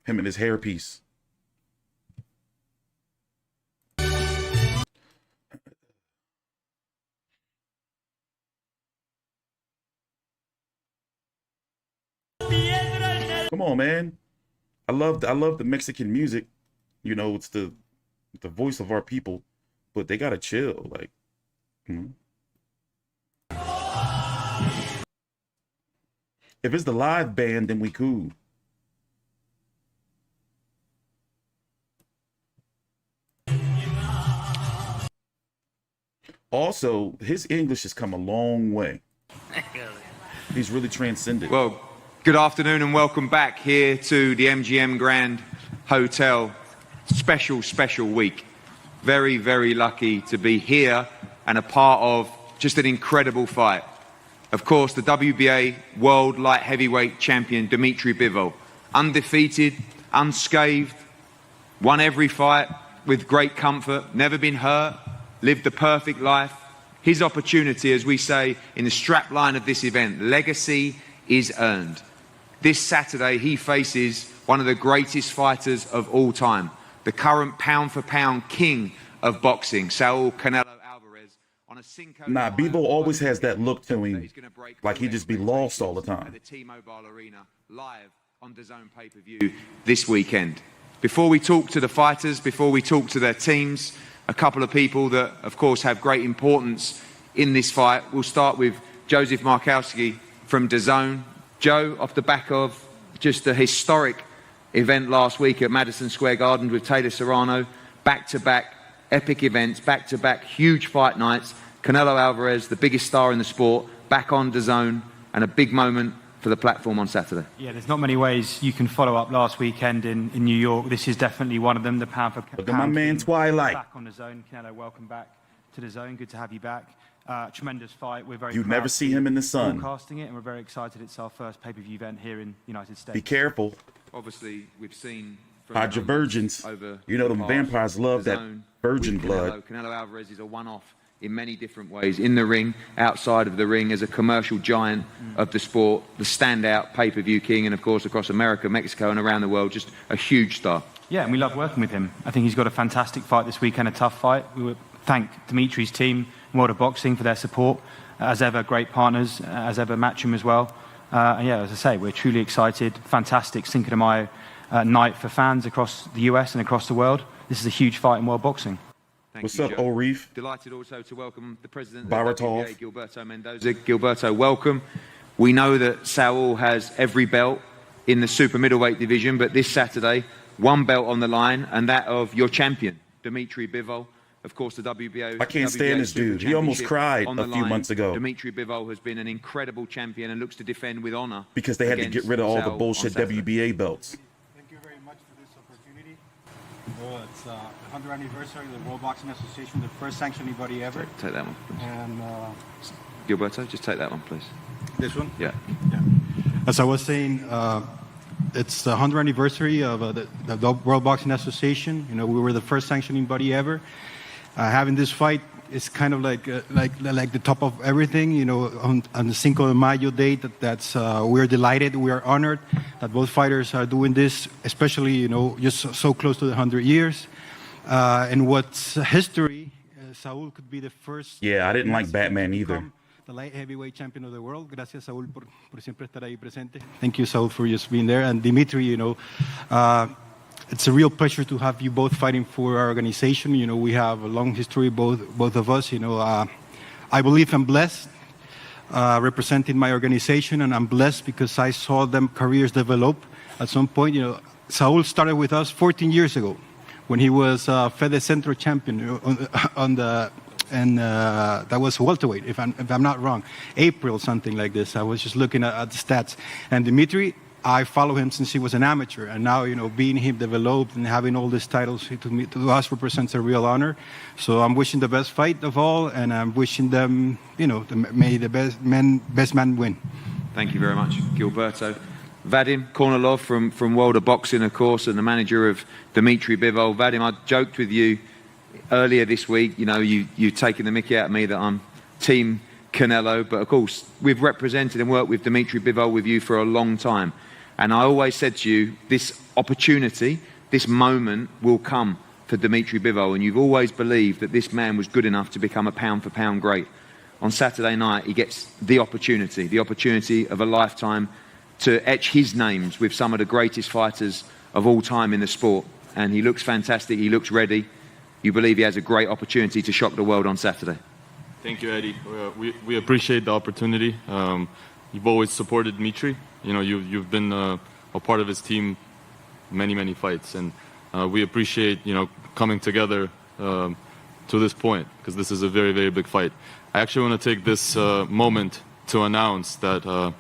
Him and his hairpiece. Come on, man. I love the Mexican music. You know, it's the voice of our people, but they gotta chill. Like, if it's the live band, then we cool. Also, his English has come a long way. He's really transcended. Well, good afternoon and welcome back here to the MGM Grand Hotel. Special week. Very, very lucky to be here and a part of just an incredible fight. Of course, the WBA World Light Heavyweight Champion, Demetrius Bivol. Undefeated, unscathed, won every fight with great comfort, never been hurt, lived the perfect life. His opportunity, as we say in the strap line of this event, legacy is earned. This Saturday, he faces one of the greatest fighters of all time, the current pound-for-pound king of boxing, Saul Canelo Alvarez. On a Cinco Nah, Bivol always has that look to him, like he just be lost all the time. At the T-Mobile Arena, live on DAZN pay-per-view this weekend. Before we talk to the fighters, before we talk to their teams, a couple of people that, of course, have great importance in this fight. We'll start with Joseph Markowski from DAZN. Joe, off the back of just a historic event last week at Madison Square Garden with Taylor Serrano, back-to-back epic events, back-to-back huge fight nights. Canelo Alvarez, the biggest star in the sport, back on DAZN, and a big moment for the platform on Saturday. Yeah, there's not many ways you can follow up last weekend in New York. This is definitely one of them, the pound for pound. Look at my man Twilight. Back on DAZN. Canelo, welcome back to DAZN. Good to have you back. Tremendous fight. We're very You'd proud never see him in the sun. Broadcasting it, and we're very excited. It's our first pay-per-view event here in the United States. Be careful. Obviously, we've seen Hide your virgins. You know them vampires love that virgin blood. Canelo Alvarez is a one-off in many different ways, in the ring, outside of the ring, as a commercial giant of the sport, the standout pay-per-view king, and of course across America, Mexico, and around the world, just a huge star. Yeah, and we love working with him. I think he's got a fantastic fight this weekend, a tough fight. We would thank Demetrius' team, World of Boxing, for their support. As ever, great partners, as ever, Matchroom as well. And yeah, as I say, we're truly excited. Fantastic Cinco de Mayo night for fans across the US and across the world. This is a huge fight in world boxing. What's up, O'Reef? Delighted also to welcome the president Baratov. of the WBA, Gilberto Mendoza. Gilberto, welcome. We know that Saul has every belt in the super middleweight division, but this Saturday, one belt on the line, and that of your champion, Demetrius Bivol. Of course, the WBA. I can't stand this dude. He almost cried a few months ago. Demetrius Bivol has been an incredible champion and looks to defend with honor. Because they had to get rid of all the bullshit WBA belts. Thank you very much for this opportunity. Well, it's the 100th anniversary of the World Boxing Association, the first sanctioning body ever. Take that one. And Gilberto, just take that one, please. This one? Yeah. As I was saying, it's the 100th anniversary of the World Boxing Association. You know, we were the first sanctioning body ever. Having this fight is kind of like the top of everything. You know, on the Cinco de Mayo date, we're delighted, we are honored that both fighters are doing this, especially, you know, just so close to the 100 years. And what's history, Saul could be the first. Yeah, I didn't like Batman either. The light heavyweight champion of the world. Gracias, Saul, por siempre estar ahí presente. Thank you, Saul, for just being there. And Dimitri, you know, it's a real pleasure to have you both fighting for our organization. You know, we have a long history, both of us. You know, I believe I'm blessed representing my organization, and I'm blessed because I saw them careers develop. At some point, you know, Saul started with us 14 years ago when he was Fede Centro champion and that was welterweight, if I'm not wrong, April, something like this. I was just looking at the stats. And Dimitri, I follow him since he was an amateur, and now, you know, being him developed and having all these titles to us represents a real honor. So I'm wishing the best fight of all, and I'm wishing them, you know, may the best man win. Thank you very much, Gilberto. Vadim Kornilov from World of Boxing, of course, and the manager of Demetrius Bivol. Vadim, I joked with you earlier this week. You know, you've taken the mickey out of me that I'm Team Canelo, but of course, we've represented and worked with Demetrius Bivol with you for a long time. And I always said to you, this opportunity, this moment will come for Demetrius Bivol, and you've always believed that this man was good enough to become a pound-for-pound great. On Saturday night, he gets the opportunity of a lifetime to etch his names with some of the greatest fighters of all time in the sport. And he looks fantastic, he looks ready. You believe he has a great opportunity to shock the world on Saturday. Thank you, Eddie. We appreciate the opportunity. You've always supported Dmitry. You know, you've been a part of his team many fights, and we appreciate, you know, coming together to this point, because this is a very big fight. I actually want to take this moment to announce that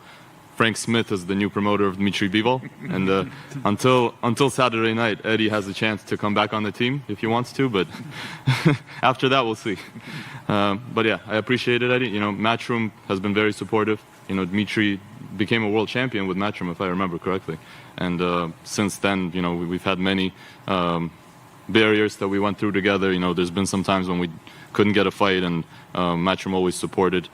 Frank Smith is the new promoter of Demetrius Bivol, and until Saturday night, Eddie has a chance to come back on the team if he wants to, but after that we'll see. But yeah, I appreciate it, Eddie. You know, Matchroom has been very supportive. You know, Demetri became a world champion with Matchroom, if I remember correctly, and since then, you know, we've had many barriers that we went through together. You know, there's been some times when we couldn't get a fight, and Matchroom always supported.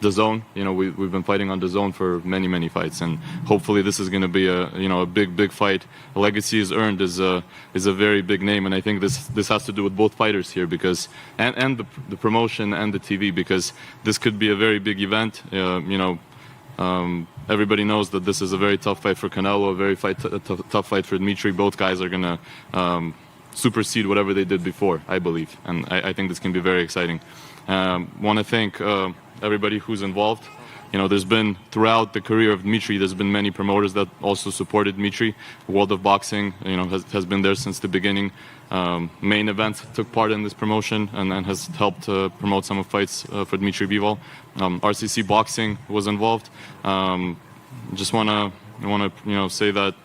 DAZN, you know, we've been fighting on DAZN for many fights, and hopefully this is going to be a big fight. A legacy is earned is a very big name, and I think this has to do with both fighters here, because and the promotion and the TV, because this could be a very big event. You know, everybody knows that this is a very tough fight for Canelo, a very tough fight for Demetri. Both guys are going to supersede whatever they did before, I believe, and I think this can be very exciting. Want to thank everybody who's involved. You know, there's been, throughout the career of Demetri, there's been many promoters that also supported Demetri. World of Boxing, you know, has been there since the beginning. Main Events took part in this promotion and has helped promote some of fights for Demetri Bivol. RCC Boxing was involved. Just wanna you know, say that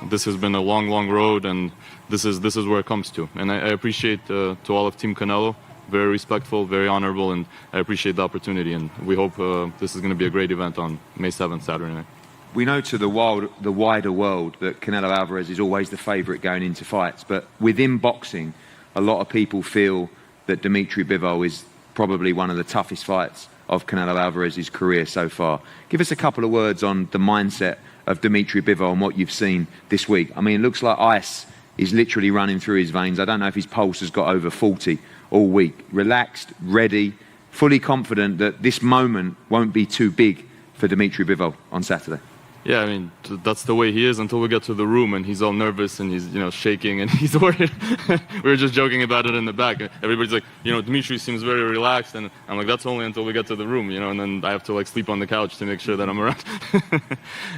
this has been a long road, and this is where it comes to. And I appreciate to all of Team Canelo. Very respectful, very honorable, and I appreciate the opportunity, and we hope this is going to be a great event on May 7th, Saturday night. We know to the wider world that Canelo Alvarez is always the favourite going into fights, but within boxing, a lot of people feel that Demetri Bivol is probably one of the toughest fights of Canelo Alvarez's career so far. Give us a couple of words on the mindset of Demetri Bivol and what you've seen this week. I mean, it looks like ice is literally running through his veins. I don't know if his pulse has got over 40 all week. Relaxed, ready, fully confident that this moment won't be too big for Demetri Bivol on Saturday. Yeah, I mean, that's the way he is until we get to the room and he's all nervous and he's, you know, shaking and he's worried. We were just joking about it in the back. Everybody's like, you know, Demetri seems very relaxed, and I'm like, that's only until we get to the room, you know, and then I have to like sleep on the couch to make sure that I'm around.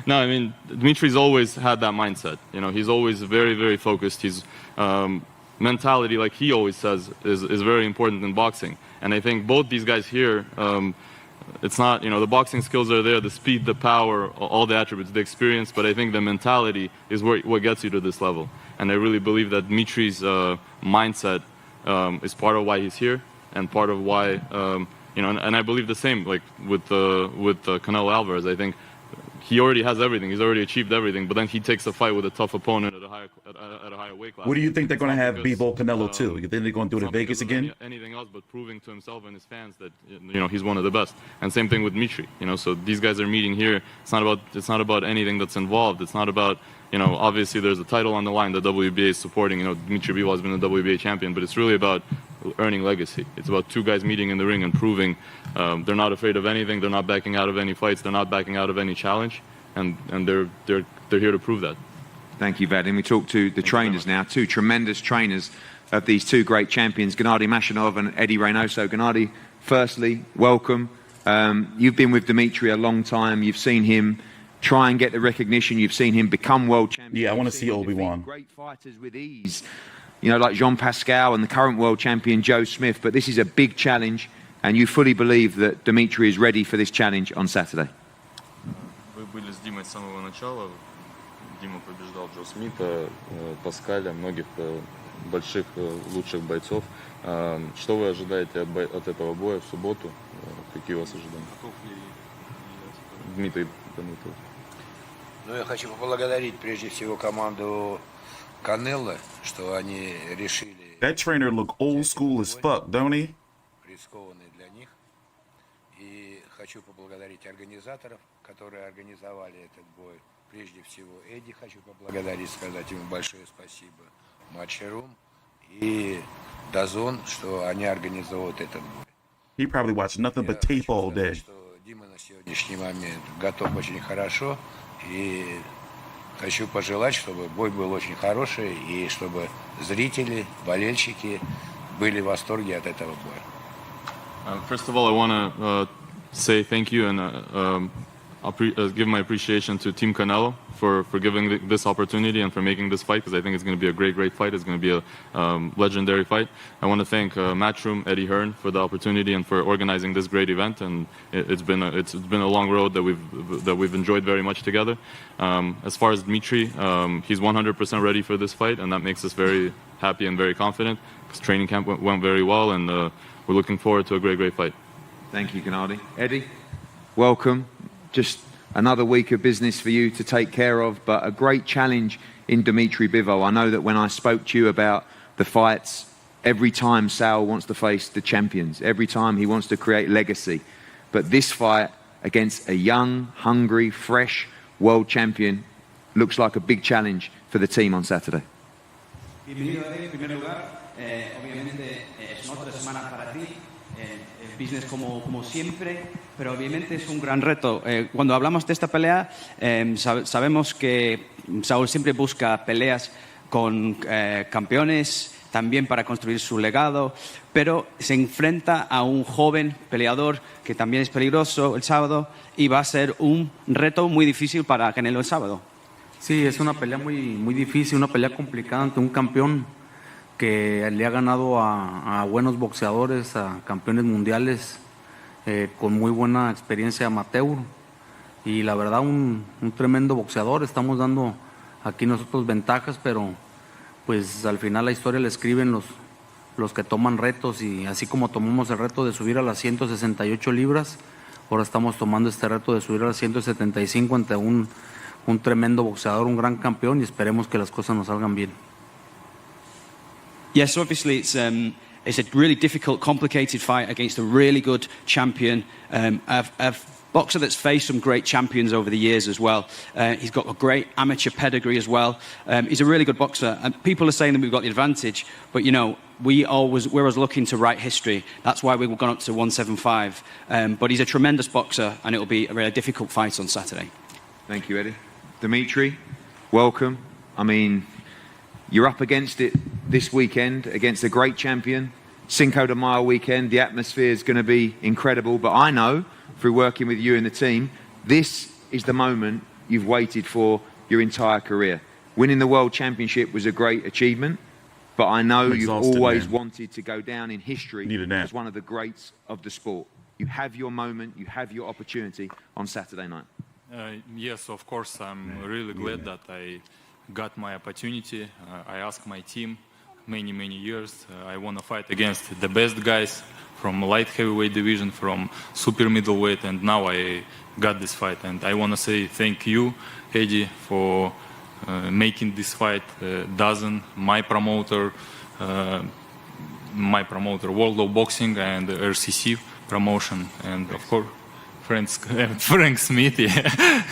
No, I mean, Demetri's always had that mindset. You know, he's always very focused. His mentality, like he always says, is very important in boxing. And I think both these guys here, it's not, you know, the boxing skills are there, the speed, the power, all the attributes, the experience, but I think the mentality is what gets you to this level. And I really believe that Demetri's mindset is part of why he's here, and part of why, you know, and I believe the same, like with Canelo Alvarez. I think he already has everything, he's already achieved everything, but then he takes a fight with a tough opponent at a higher weight class. What do you think they're going to have Bivol Canelo too? You think they're going to do it in Vegas again? Anything else but proving to himself and his fans that, you know, he's one of the best. And same thing with Demetri. You know, so these guys are meeting here. It's not about anything that's involved. It's not about, you know, obviously there's a title on the line that WBA is supporting. You know, Demetri Bivol has been the WBA champion, but it's really about earning legacy. It's about two guys meeting in the ring and proving they're not afraid of anything. They're not backing out of any fights. They're not backing out of any challenge, and they're here to prove that. Thank you, Vadim. We talk to the trainers now, two tremendous trainers of these two great champions, Gennady Mashinov and Eddie Reynoso. Gennady, firstly, welcome. You've been with Demetri a long time. You've seen him try and get the recognition. You've seen him become world champion. Yeah, I want to see Obi-Wan. Great fighters with ease, you know, like Jean Pascal and the current world champion Joe Smith. But this is a big challenge, and you fully believe that Demetri is ready for this challenge on Saturday. Вы были с Димой с самого начала. Дима побеждал Джо Смита, Паскаля, многих больших, лучших бойцов. Что вы ожидаете от этого боя в субботу? Какие у вас ожидания? Дмитрий. Ну, я хочу поблагодарить прежде всего команду Canelo, что они решили. That trainer look old school as fuck, don't he? Рискованный для них. И хочу поблагодарить организаторов, которые организовали этот бой. Прежде всего, Эдди хочу поблагодарить, сказать ему большое спасибо. Matchroom и DAZN, что они организовывают этот бой. He probably watched nothing but tape all day. Дима на сегодняшний момент готов очень хорошо, и хочу пожелать, чтобы бой был очень хороший, и чтобы зрители, болельщики были в восторге от этого боя. First of all, I want to say thank you and give my appreciation to Team Canelo for giving this opportunity and for making this fight, because I think it's going to be a great fight. It's going to be a legendary fight. I want to thank Matchroom, Eddie Hearn, for the opportunity and for organizing this great event. And it's been a long road that we've enjoyed very much together. As far as Demetri, he's 100% ready for this fight, and that makes us very happy and very confident, because training camp went very well, and we're looking forward to a great fight. Thank you, Gennady. Eddie, welcome. Just another week of business for you to take care of, but a great challenge in Demetrius Bivol. I know that when I spoke to you about the fights, every time Sal wants to face the champions, every time he wants to create legacy. But this fight against a young, hungry, fresh world champion looks like a big challenge for the team on Saturday. Bienvenido, Eddie, en primer lugar. Obviamente es otra semana para ti. Business como siempre, pero obviamente es un gran reto. Cuando hablamos de esta pelea, sabemos que Saúl siempre busca peleas con campeones, también para construir su legado, pero se enfrenta a un joven peleador que también es peligroso el sábado y va a ser un reto muy difícil para Canelo el sábado. Sí, es una pelea muy difícil, una pelea complicada ante un campeón que le ha ganado a buenos boxeadores, a campeones mundiales con muy buena experiencia amateur y la verdad un tremendo boxeador. Estamos dando aquí nosotros ventajas, pero pues al final la historia la escriben los que toman retos, y así como tomamos el reto de subir a las 168 libras, ahora estamos tomando este reto de subir a las 175 ante un tremendo boxeador, un gran campeón, y esperemos que las cosas nos salgan bien. Yes, obviously it's a really difficult, complicated fight against a really good champion, a boxer that's faced some great champions over the years as well. He's got a great amateur pedigree as well. He's a really good boxer, and people are saying that we've got the advantage, but you know, we're always looking to write history. That's why we've gone up to 175. But he's a tremendous boxer, and it'll be a really difficult fight on Saturday. Thank you, Eddie. Dimitri, welcome. I mean, you're up against it this weekend against a great champion. Cinco de Mayo weekend, the atmosphere is going to be incredible. But I know, through working with you and the team, this is the moment you've waited for your entire career. Winning the World Championship was a great achievement, but I know you've always wanted to go down in history as one of the greats of the sport. You have your moment, you have your opportunity on Saturday night. Yes, of course, I'm really glad that I got my opportunity. I asked my team many years. I want to fight against the best guys from light heavyweight division, from super middleweight, and now I got this fight. And I want to say thank you, Eddie, for making this fight. DAZN, my promoter, World of Boxing, and RCC promotion, and of course, Frank Smith. Yeah.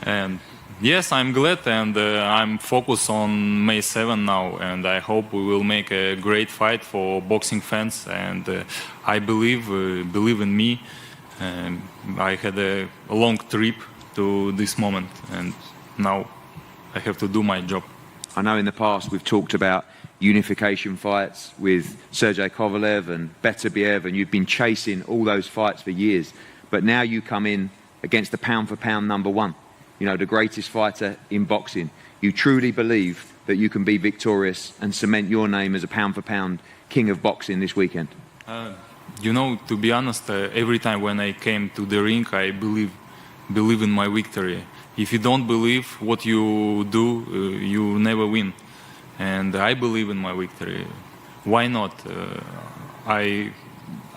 And yes, I'm glad, and I'm focused on May 7 now, and I hope we will make a great fight for boxing fans, and I believe in me. I had a long trip to this moment, and now I have to do my job. I know in the past we've talked about unification fights with Sergey Kovalev and Beterbiev, and you've been chasing all those fights for years. But now you come in against the pound-for-pound number one, you know, the greatest fighter in boxing. You truly believe that you can be victorious and cement your name as a pound-for-pound king of boxing this weekend? You know, to be honest, every time when I came to the ring, I believe in my victory. If you don't believe what you do, you never win. And I believe in my victory. Why not?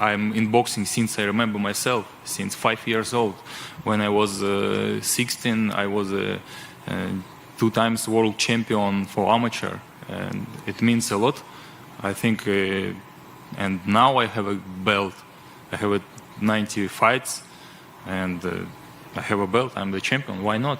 I'm in boxing since I remember myself, since 5 years old. When I was 16, I was a 2 times world champion for amateur, and it means a lot. I think, and now I have a belt. I have 90 fights, and I have a belt. I'm the champion. Why not?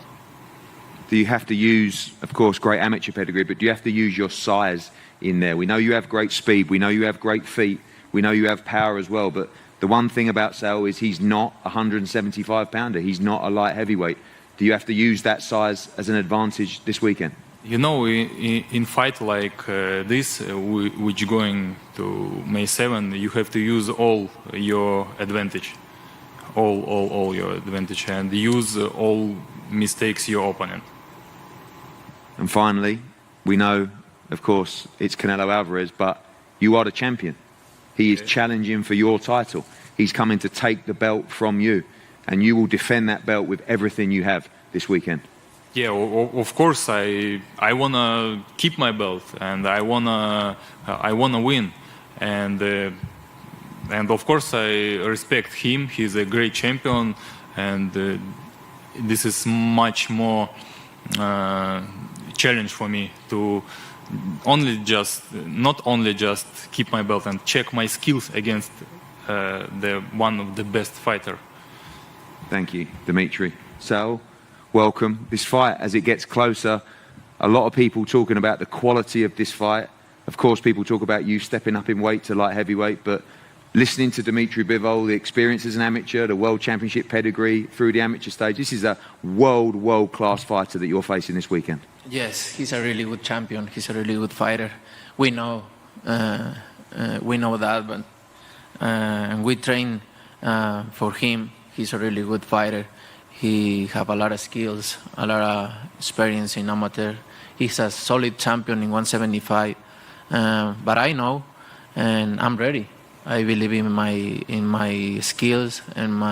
Do you have to use, of course, great amateur pedigree, but do you have to use your size in there? We know you have great speed. We know you have great feet. We know you have power as well, but the one thing about Sal is he's not a 175-pounder. He's not a light heavyweight. Do you have to use that size as an advantage this weekend? You know, in fight like this, which going to May 7, you have to use all your advantage, all your advantage, and use all mistakes your opponent. And finally, we know, of course, it's Canelo Alvarez, but you are the champion. He is challenging for your title. He's coming to take the belt from you, and you will defend that belt with everything you have this weekend. Yeah, of course, I wanna keep my belt, and I wanna win, and of course I respect him. He's a great champion, and this is much more challenge for me to not only just keep my belt and check my skills against the one of the best fighter. Thank you, Dimitri. Sal, welcome. This fight, as it gets closer, a lot of people talking about the quality of this fight. Of course, people talk about you stepping up in weight to light heavyweight, but listening to Dimitri Bivol, the experience as an amateur, the world championship pedigree through the amateur stage, this is a world-class fighter that you're facing this weekend. Yes, he's a really good champion. He's a really good fighter. We know that, but and we train for him. He's a really good fighter. He have a lot of skills, a lot of experience in amateur. He's a solid champion in 175. But I know, and I'm ready. I believe in my skills, and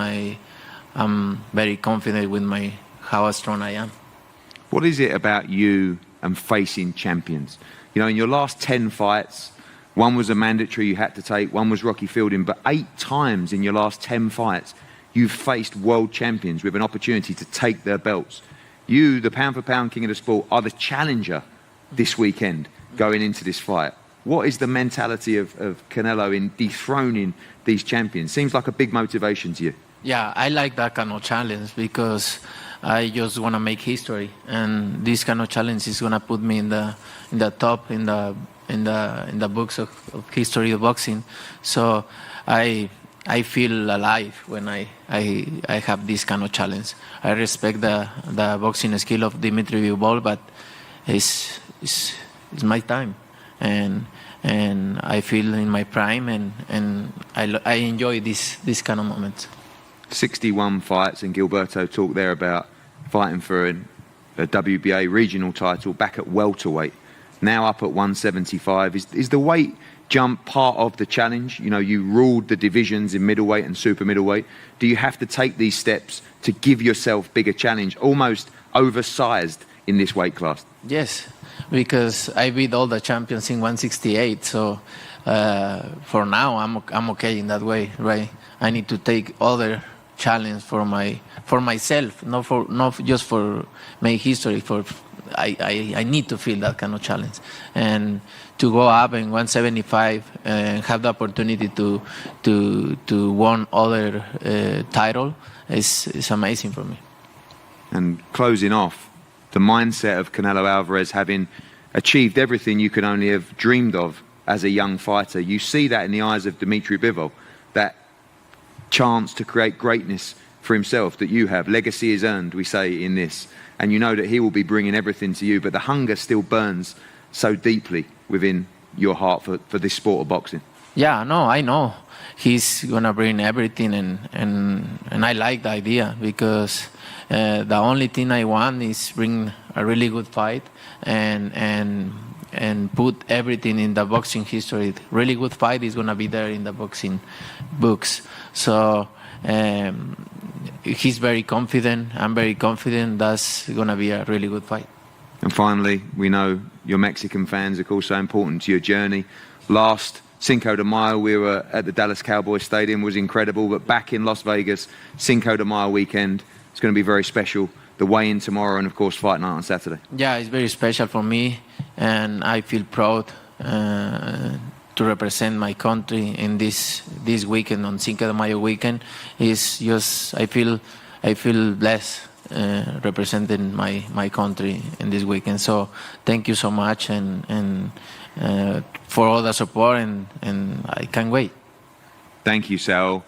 I'm very confident with how strong I am. What is it about you and facing champions? You know, in your last 10 fights, one was a mandatory you had to take, one was Rocky Fielding, but 8 times in your last 10 fights, you've faced world champions with an opportunity to take their belts. You, the pound-for-pound king of the sport, are the challenger this weekend going into this fight. What is the mentality of Canelo in dethroning these champions? Seems like a big motivation to you. Yeah, I like that kind of challenge because I just want to make history, and this kind of challenge is going to put me in the top in the books of history of boxing. So I feel alive when I have this kind of challenge. I respect the boxing skill of Dimitri Bivol, but it's my time, and I feel in my prime, and I enjoy this kind of moments. 61 fights, and Gilberto talked there about fighting for a WBA regional title back at welterweight, now up at 175. Is the weight jump part of the challenge? You know, you ruled the divisions in middleweight and super middleweight. Do you have to take these steps to give yourself bigger challenge, almost oversized in this weight class? Yes, because I beat all the champions in 168, so for now I'm okay in that way, right? I need to take other challenge for myself, not just for make history. I need to feel that kind of challenge, and to go up in 175 and have the opportunity to win other title is amazing for me. And closing off, the mindset of Canelo Alvarez, having achieved everything you could only have dreamed of as a young fighter. You see that in the eyes of Dimitri Bivol, that chance to create greatness for himself that you have. Legacy is earned, we say in this, and you know that he will be bringing everything to you, but the hunger still burns so deeply within your heart for this sport of boxing. Yeah, no, I know he's gonna bring everything, and I like the idea, because the only thing I want is bring a really good fight and put everything in the boxing history. Really good fight is gonna be there in the boxing books. So he's very confident. I'm very confident. That's gonna be a really good fight. And finally, we know your Mexican fans are also important to your journey. Last Cinco de Mayo, we were at the Dallas Cowboys Stadium, was incredible. But back in Las Vegas, Cinco de Mayo weekend, it's going to be very special. The weigh-in tomorrow, and of course, fight night on Saturday. Yeah, it's very special for me, and I feel proud to represent my country in this weekend, on Cinco de Mayo weekend. It's just I feel blessed representing my country in this weekend. So thank you so much, and for all the support, and I can't wait. Thank you, Sal.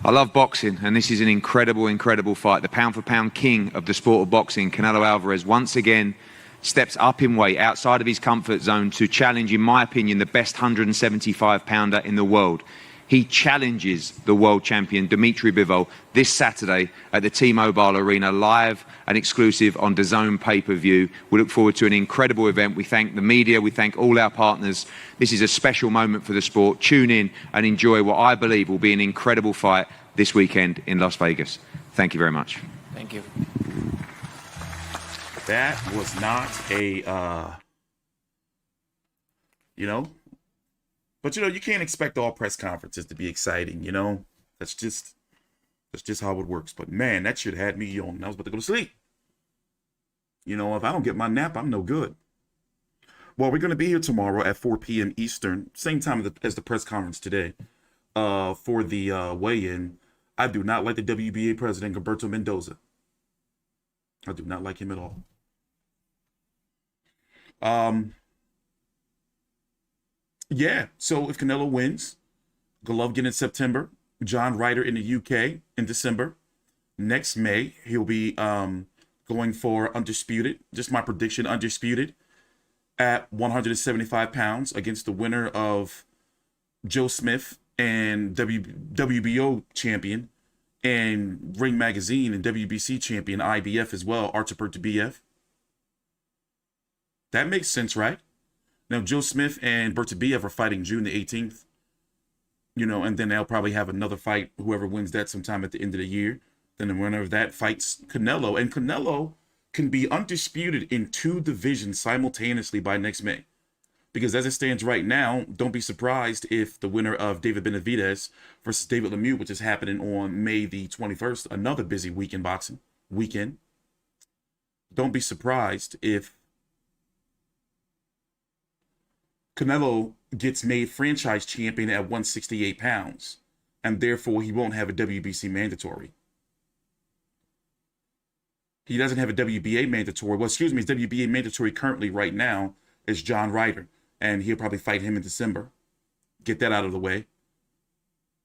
I love boxing, and this is an incredible, incredible fight. The pound-for-pound king of the sport of boxing, Canelo Alvarez, once again steps up in weight outside of his comfort zone to challenge, in my opinion, the best 175-pounder in the world. He challenges the world champion, Dimitri Bivol, this Saturday at the T-Mobile Arena, live and exclusive on DAZN pay-per-view. We look forward to an incredible event. We thank the media. We thank all our partners. This is a special moment for the sport. Tune in and enjoy what I believe will be an incredible fight this weekend in Las Vegas. Thank you very much. Thank you. That was not a, but you can't expect all press conferences to be exciting, That's just That's just how it works. But man, that shit had me yawning. I was about to go to sleep. You know, if I don't get my nap, I'm no good. Well, we're going to be here tomorrow at 4 p.m. Eastern, same time as the press conference today, for the weigh-in. I do not like the WBA president, Gilberto Mendoza. I do not like him at all. Yeah, so if Canelo wins, Golovkin in September, John Ryder in the UK in December. Next May, he'll be going for Undisputed. Just my prediction, Undisputed at 175 pounds against the winner of Joe Smith and WBO champion and Ring Magazine and WBC champion IBF as well, Artur Beterbiev. That makes sense, right? Now, Joe Smith and Beterbiev are fighting June the 18th. You know, and then they'll probably have another fight, whoever wins that sometime at the end of the year. Then the winner of that fights Canelo. And Canelo can be undisputed in 2 divisions simultaneously by next May. Because as it stands right now, don't be surprised if the winner of David Benavidez versus David Lemieux, which is happening on May the 21st, another busy week in boxing weekend. Don't be surprised if Canelo gets made franchise champion at 168 pounds, and therefore he won't have a WBC mandatory. He doesn't have a WBA mandatory. Well, excuse me, his WBA mandatory currently right now is John Ryder, and he'll probably fight him in December. Get that out of the way.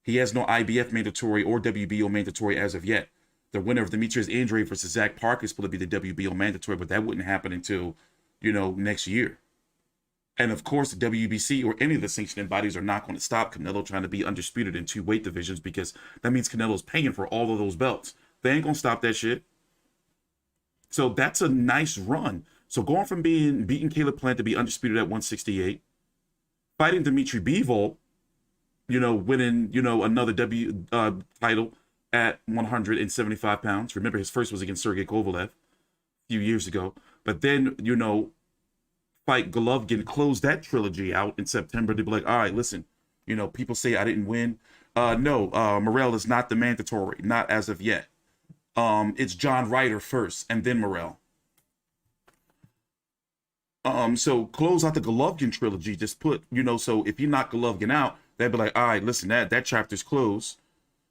He has no IBF mandatory or WBO mandatory as of yet. The winner of Demetrius Andrade versus Zach Parker is supposed to be the WBO mandatory, but that wouldn't happen until, you know, next year. And of course, the WBC or any of the sanctioning bodies are not going to stop Canelo trying to be undisputed in 2 weight divisions, because that means Canelo's paying for all of those belts. They ain't going to stop that shit. So that's a nice run. So going from beating Caleb Plant to be undisputed at 168, fighting Dimitri Bivol, you know, winning, you know, another title at 175 pounds. Remember, his first was against Sergey Kovalev a few years ago. But then, you know, fight Golovkin, close that trilogy out in September to be like, all right, listen, you know, people say I didn't win. No, Morrell is not the mandatory, not as of yet. It's John Ryder first and then Morrell. So close out the Golovkin trilogy, just put, you know, so if you knock Golovkin out, they'd be like, all right, listen, that chapter's closed.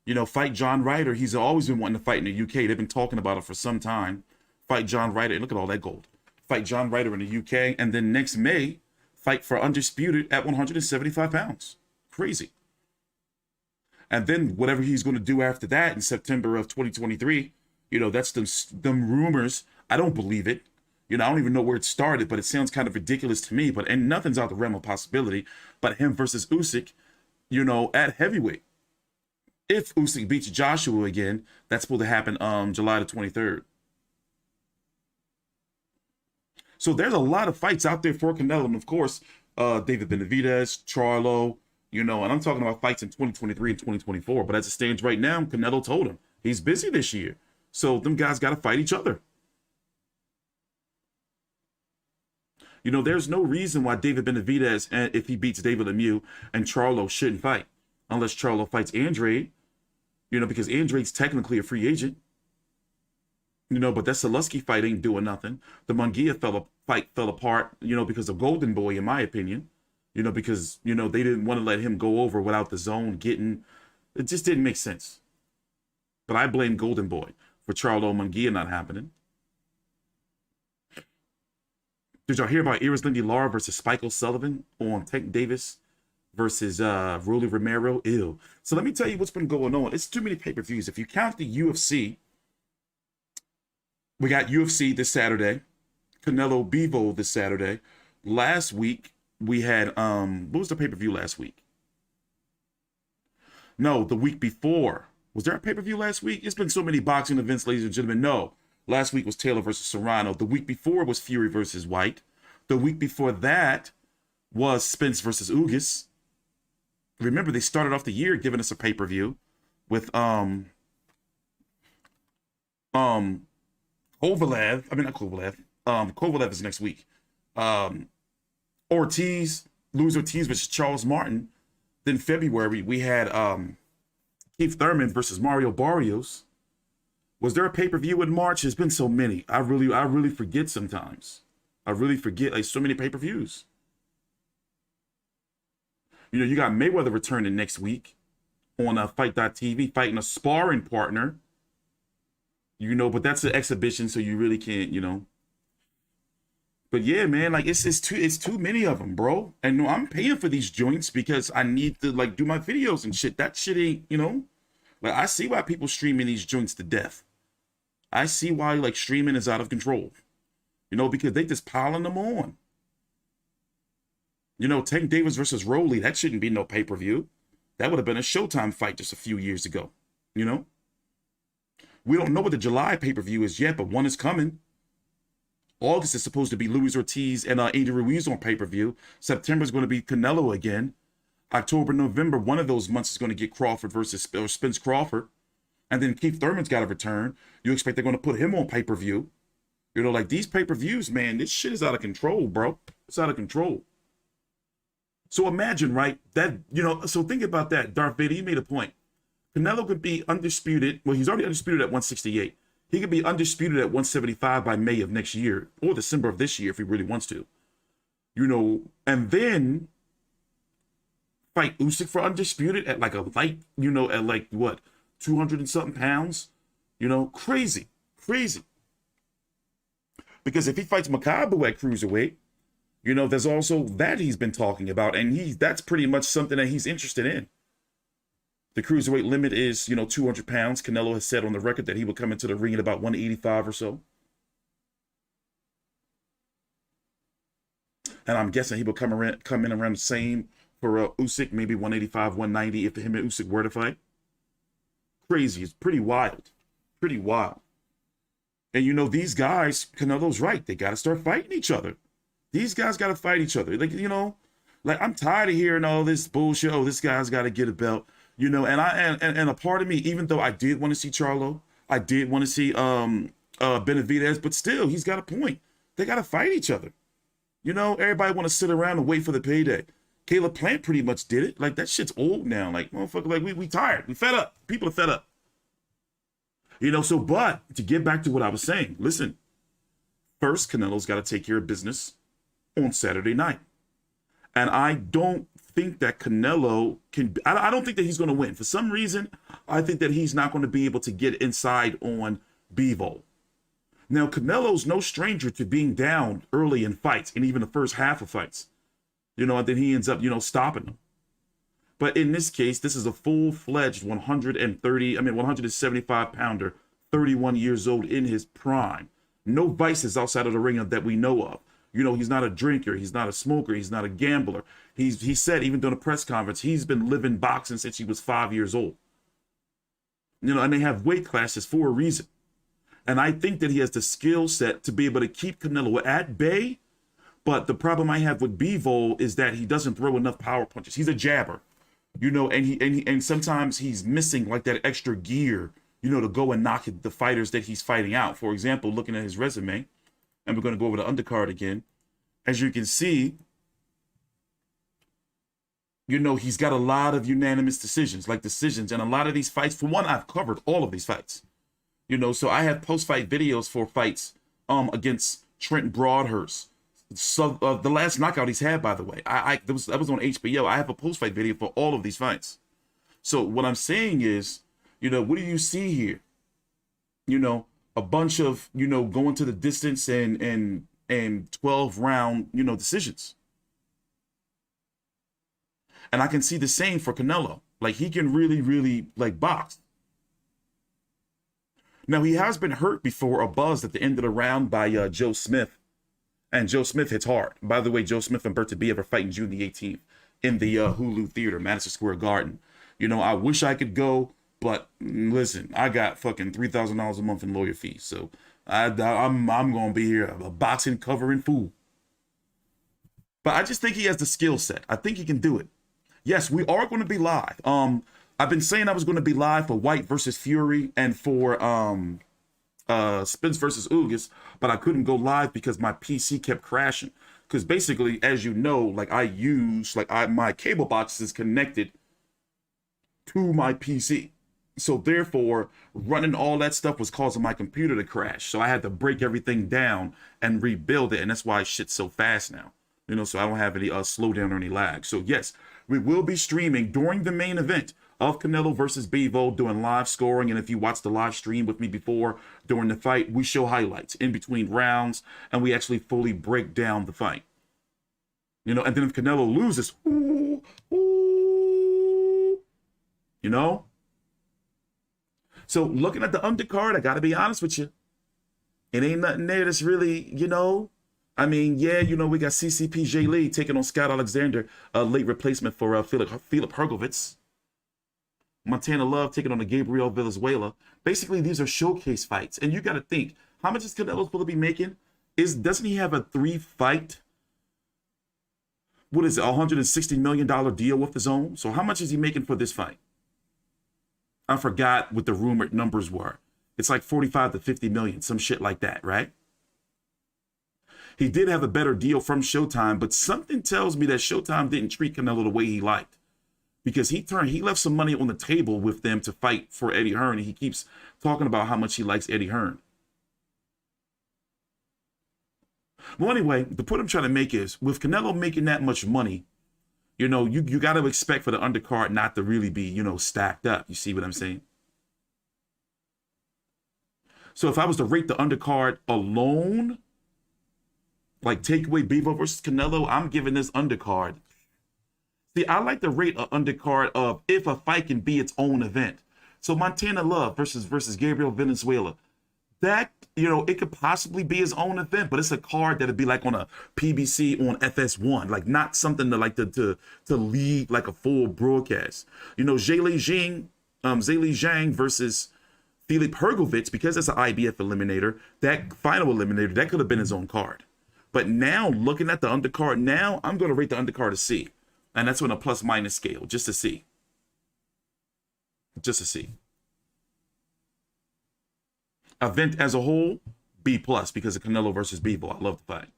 You know, fight John Ryder. He's always been wanting to fight in the UK. They've been talking about it for some time. Fight John Ryder. And look at all that gold. Fight John Ryder in the UK. And then next May, fight for Undisputed at 175 pounds. Crazy. And then whatever he's going to do after that in September of 2023, you know, that's them rumors. I don't believe it. You know, I don't even know where it started, but it sounds kind of ridiculous to me. And nothing's out the realm of possibility. But him versus Usyk, you know, at heavyweight. If Usyk beats Joshua again, that's supposed to happen July the 23rd. So there's a lot of fights out there for Canelo. And of course, David Benavidez, Charlo, you know, and I'm talking about fights in 2023 and 2024. But as it stands right now, Canelo told him he's busy this year. So them guys got to fight each other. You know, there's no reason why David Benavidez, if he beats David Lemieux, and Charlo shouldn't fight. Unless Charlo fights Andrade, you know, because Andrade's technically a free agent. You know, but that Salusky fight ain't doing nothing. The Munguia fight fell apart, you know, because of Golden Boy, in my opinion. You know, because, you know, they didn't want to let him go over without the zone getting... It just didn't make sense. But I blame Golden Boy for Charlo Munguia not happening. Did y'all hear about Iris Lindy Lara versus Spike O'Sullivan on Tank Davis versus Rolly Romero? Ew. So let me tell you what's been going on. It's too many pay-per-views. If you count the UFC, we got UFC this Saturday, Canelo Bivol this Saturday. Last week, we had, what was the pay-per-view last week? No, the week before. Was there a pay-per-view last week? It's been so many boxing events, ladies and gentlemen. No. Last week was Taylor versus Serrano. The week before was Fury versus White. The week before that was Spence versus Ugas. Remember, they started off the year giving us a pay-per-view with Kovalev. I mean, not Kovalev. Kovalev is next week. Ortiz, Luis Ortiz versus Charles Martin. Then February, we had Keith Thurman versus Mario Barrios. Was there a pay-per-view in March? There's been so many. I really forget sometimes. I really forget, like, so many pay-per-views. You know, you got Mayweather returning next week on Fight.tv, fighting a sparring partner. You know, but that's an exhibition, so you really can't, you know. But yeah, man, like it's too many of them, bro. And no, I'm paying for these joints because I need to like do my videos and shit. That shit ain't, you know. Like I see why people streaming these joints to death. I see why like streaming is out of control. You know, because they just piling them on. You know, Tank Davis versus Rolly, that shouldn't be no pay-per-view. That would have been a Showtime fight just a few years ago. You know? We don't know what the July pay-per-view is yet, but one is coming. August is supposed to be Luis Ortiz and Andy Ruiz on pay-per-view. September is going to be Canelo again. October, November, one of those months is going to get Crawford versus Spence Crawford. And then Keith Thurman's got to return. You expect they're going to put him on pay-per-view. You know, like these pay-per-views, man, this shit is out of control, bro. It's out of control. So imagine, right, that, you know, so think about that. Darth Vader, you made a point. Canelo could be undisputed. Well, he's already undisputed at 168. He could be undisputed at 175 by May of next year or December of this year if he really wants to. You know, and then fight Usyk for undisputed at like a light, you know, at like what, 200 and something pounds? You know, crazy, crazy. Because if he fights Makabu at cruiserweight, you know, there's also that he's been talking about, and that's pretty much something that he's interested in. The cruiserweight limit is, you know, 200 pounds. Canelo has said on the record that he would come into the ring at about 185 or so. And I'm guessing he would come in around the same for Usyk, maybe 185, 190 if him and Usyk were to fight. Crazy. It's pretty wild. Pretty wild. And, you know, these guys, Canelo's right. They got to start fighting each other. These guys got to fight each other. Like, you know, like I'm tired of hearing all this bullshit. Oh, this guy's got to get a belt. You know, and a part of me, even though I did want to see Charlo, I did want to see Benavidez, but still, he's got a point. They got to fight each other. You know, everybody want to sit around and wait for the payday. Caleb Plant pretty much did it. Like, that shit's old now. Like, motherfucker, like, we tired. We fed up. People are fed up. You know, so, but to get back to what I was saying, listen, first, Canelo's got to take care of business on Saturday night. And I don't think that Canelo can, I don't think that he's going to win. For some reason, I think that he's not going to be able to get inside on Bivol. Now, Canelo's no stranger to being down early in fights and even the first half of fights. You know, and then he ends up, you know, stopping them. But in this case, this is a full-fledged 175 pounder, 31 years old in his prime. No vices outside of the ring that we know of. You know, he's not a drinker. He's not a smoker. He's not a gambler. He said, even during a press conference, he's been living boxing since he was 5 years old. You know, and they have weight classes for a reason. And I think that he has the skill set to be able to keep Canelo at bay. But the problem I have with Bivol is that he doesn't throw enough power punches. He's a jabber, you know, and sometimes he's missing like that extra gear, you know, to go and knock the fighters that he's fighting out. For example, looking at his resume, and we're going to go over the undercard again. As you can see, you know, he's got a lot of unanimous decisions, and a lot of these fights. For one, I've covered all of these fights, you know, so I have post-fight videos for fights against Trent Broadhurst. So the last knockout he's had, by the way, that was on HBO. I have a post-fight video for all of these fights. So what I'm saying is, you know, what do you see here? You know, a bunch of, you know, going to the distance and 12 round, you know, decisions. And I can see the same for Canelo. Like, he can really, really like box. Now, he has been hurt before or buzzed at the end of the round by Joe Smith. And Joe Smith hits hard. By the way, Joe Smith and Berta B are fighting June the 18th in the Hulu Theater, Madison Square Garden. You know, I wish I could go, but listen, I got fucking $3,000 a month in lawyer fees. So I'm going to be here, a boxing covering fool. But I just think he has the skill set. I think he can do it. Yes, we are going to be live. I've been saying I was going to be live for White versus Fury and for Spence versus Ugas, but I couldn't go live because my PC kept crashing. Because basically, as you know, like I use, my cable box is connected to my PC. So therefore, running all that stuff was causing my computer to crash. So I had to break everything down and rebuild it. And that's why shit's so fast now. So I don't have any slowdown or any lag. So yes, we will be streaming during the main event of Canelo versus Bivol, doing live scoring. And if you watched the live stream with me before during the fight, we show highlights in between rounds and we actually fully break down the fight. And then if Canelo loses, So looking at the undercard, I got to be honest with you. It ain't nothing there that's really, we got CCP J. Lee taking on Scott Alexander, a late replacement for Philip Hergovitz. Montana Love taking on the Gabriel Valenzuela. Basically, these are showcase fights. And you got to think, how much is Canelo supposed to be making? Doesn't he have a 3-fight, $160 million deal with the DAZN? So how much is he making for this fight? I forgot what the rumored numbers were. It's like 45 to 50 million, some shit like that, right? He did have a better deal from Showtime, but something tells me that Showtime didn't treat Canelo the way he liked, because he left some money on the table with them to fight for Eddie Hearn, and he keeps talking about how much he likes Eddie Hearn. Well, anyway, the point I'm trying to make is, with Canelo making that much money, you got to expect for the undercard not to really be, stacked up. You see what I'm saying? So if I was to rate the undercard alone, like take away Bivol versus Canelo, I'm giving this undercard. See, I like to rate an undercard of if a fight can be its own event. So Montana Love versus Gabriel Valenzuela. That, it could possibly be his own event, but it's a card that'd be like on a PBC on FS1, like not something to lead like a full broadcast. Zhang versus Philip Hergovitz, because it's an IBF eliminator, that final eliminator, that could have been his own card. But now, looking at the undercard now, I'm going to rate the undercard a C. And that's on a plus-minus scale, just to see. Just to see. Event as a whole, B+, because of Canelo versus Bivol. I love the fight.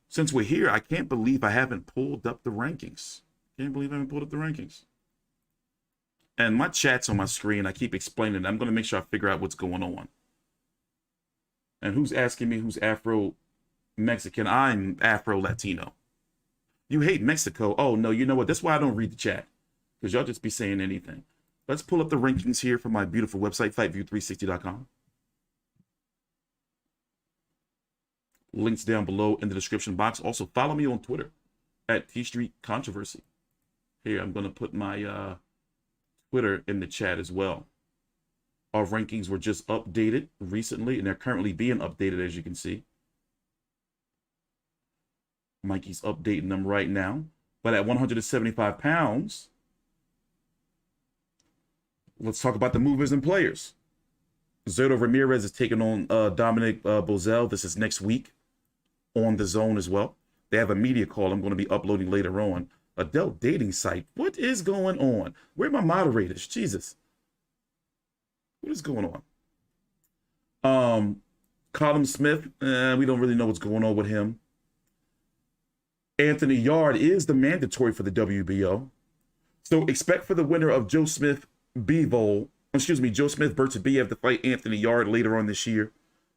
Since we're here, I can't believe I haven't pulled up the rankings. Can't believe I haven't pulled up the rankings. And my chat's on my screen. I keep explaining it. I'm going to make sure I figure out what's going on. And who's asking me who's Afro-Mexican? I'm Afro-Latino. You hate Mexico. Oh, no, you know what? That's why I don't read the chat, because y'all just be saying anything. Let's pull up the rankings here from my beautiful website, FightView360.com. Links down below in the description box. Also, follow me on Twitter at TStreetControversy. Here, I'm going to put my Twitter in the chat as well. Our rankings were just updated recently, and they're currently being updated, as you can see. Mikey's updating them right now. But at 175 pounds, let's talk about the movers and players. Zerto Ramirez is taking on Dominic Boesel. This is next week on the DAZN as well. They have a media call I'm going to be uploading later on. Adult dating site. What is going on? Where are my moderators? Jesus. What is going on? Colin Smith, we don't really know what's going on with him. Anthony Yard is the mandatory for the WBO. So expect for the winner of Joe Smith Bertabiev to fight Anthony Yard later on this year.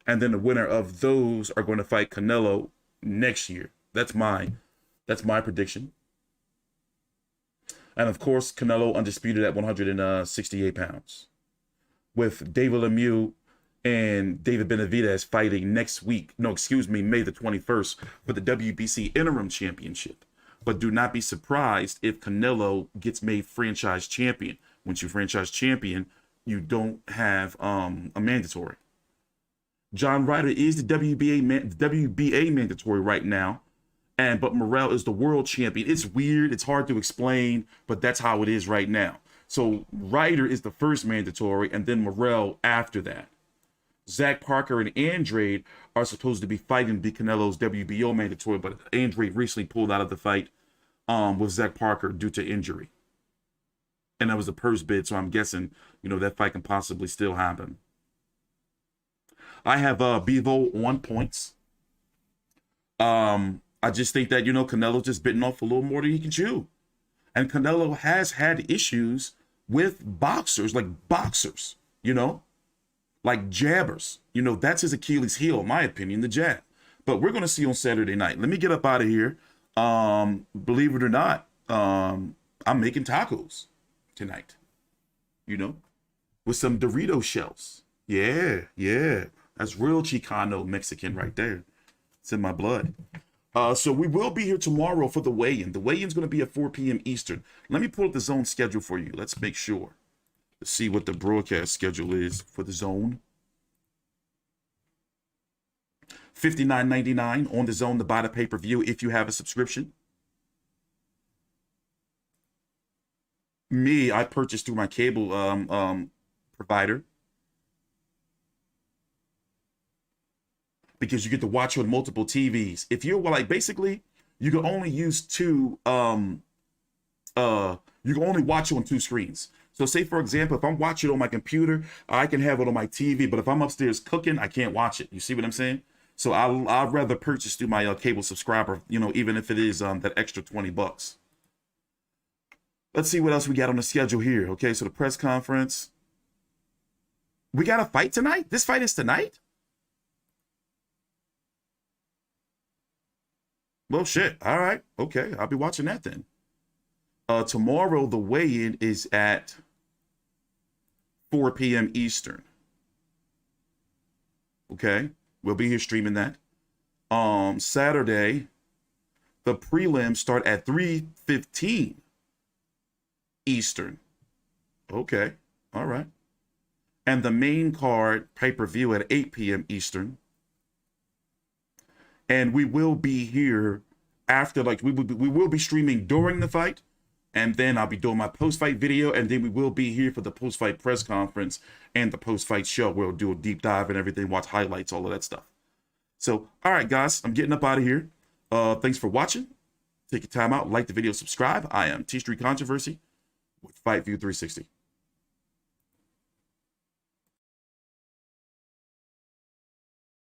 And then the winner of those are going to fight Canelo next year. That's my prediction. And of course, Canelo undisputed at 168 pounds. With David Lemieux and David Benavidez fighting next week. No, excuse me, May the 21st for the WBC Interim Championship. But do not be surprised if Canelo gets made franchise champion. Once you franchise champion, you don't have a mandatory. John Ryder is the WBA mandatory right now. But Morrell is the world champion. It's weird. It's hard to explain, but that's how it is right now. So Ryder is the first mandatory, and then Morrell after that. Zach Parker and Andrade are supposed to be fighting Canelo's WBO mandatory, but Andrade recently pulled out of the fight with Zach Parker due to injury. And that was a purse bid, so I'm guessing, that fight can possibly still happen. I have Bivol on points. I just think that, Canelo's just bitten off a little more than he can chew. And Canelo has had issues with boxers, like boxers, you know, like jabbers. You know, that's his Achilles heel, in my opinion, the jab. But we're going to see on Saturday night. Let me get up out of here. Believe it or not, I'm making tacos tonight, you know, with some Dorito shells. Yeah, yeah. That's real Chicano Mexican right there. It's in my blood. So we will be here tomorrow for the weigh-in. The weigh-in is going to be at 4 p.m. Eastern. Let me pull up the zone schedule for you. Let's make sure. Let's see what the broadcast schedule is for the zone. $59.99 on the zone to buy the pay-per-view if you have a subscription. Me, I purchased through my cable provider, because you get to watch on multiple TVs. If you're like, basically, you can only use two, you can only watch on two screens. So say, for example, if I'm watching on my computer, I can have it on my TV, but if I'm upstairs cooking, I can't watch it. You see what I'm saying? So I'd rather purchase through my cable subscriber, you know, even if it is that extra $20. Let's see what else we got on the schedule here. Okay, so the press conference. We got a fight tonight? This fight is tonight? Well, shit. All right. Okay. I'll be watching that then. Tomorrow, the weigh-in is at 4 p.m. Eastern. Okay. We'll be here streaming that. Saturday, the prelims start at 3:15 Eastern. Okay. All right. And the main card pay-per-view at 8 p.m. Eastern. And we will be here after, like, we will be streaming during the fight. And then I'll be doing my post-fight video. And then we will be here for the post-fight press conference and the post-fight show, where we'll do a deep dive and everything, watch highlights, all of that stuff. So, all right, guys, I'm getting up out of here. Thanks for watching. Take your time out, like the video, subscribe. I am T Street Controversy with Fight View 360.